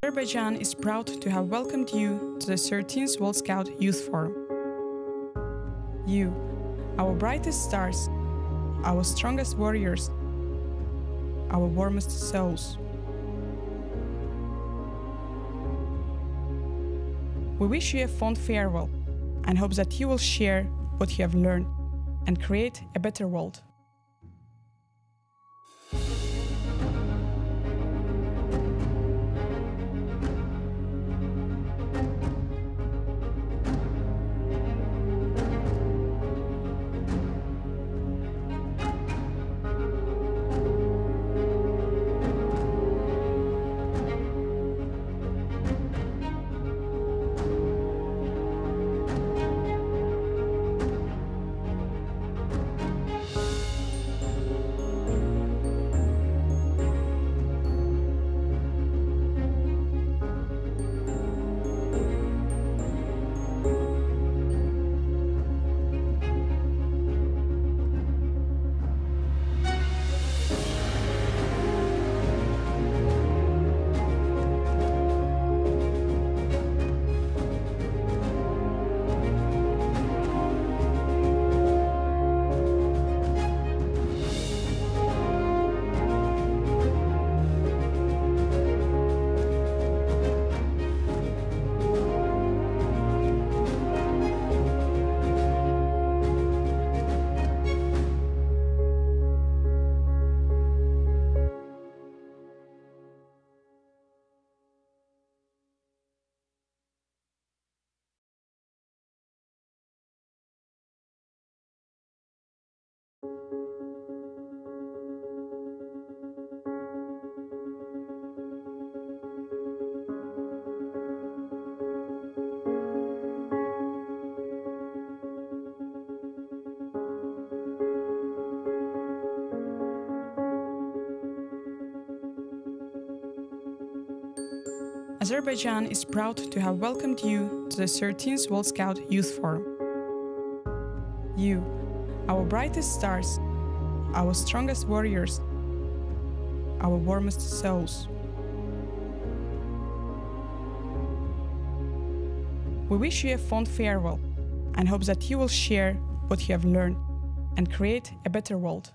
Azerbaijan is proud to have welcomed you to the 13th World Scout Youth Forum. You, our brightest stars, our strongest warriors, our warmest souls. We wish you a fond farewell and hope that you will share what you have learned and create a better world. Azerbaijan is proud to have welcomed you to the 13th World Scout Youth Forum. You, our brightest stars, our strongest warriors, our warmest souls. We wish you a fond farewell and hope that you will share what you have learned and create a better world.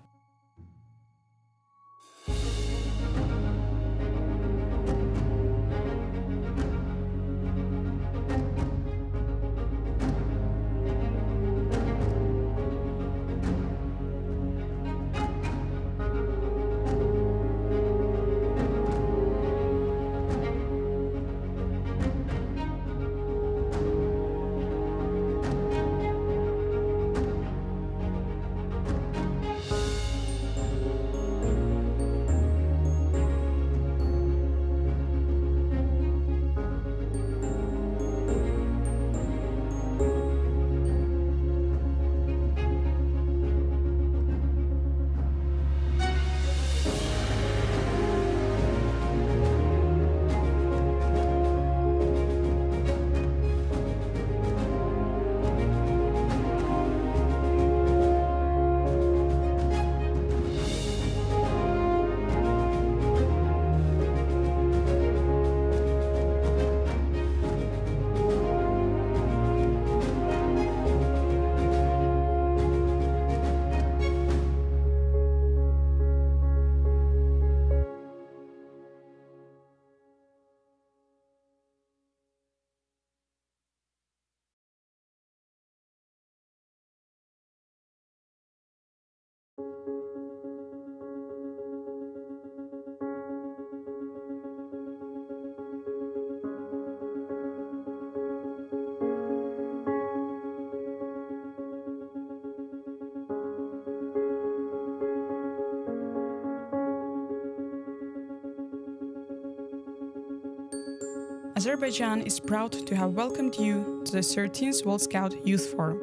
Azerbaijan is proud to have welcomed you to the 13th World Scout Youth Forum.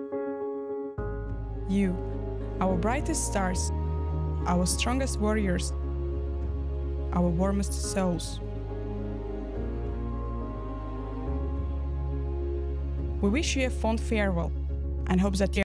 You, our brightest stars, our strongest warriors, our warmest souls. We wish you a fond farewell and hope that you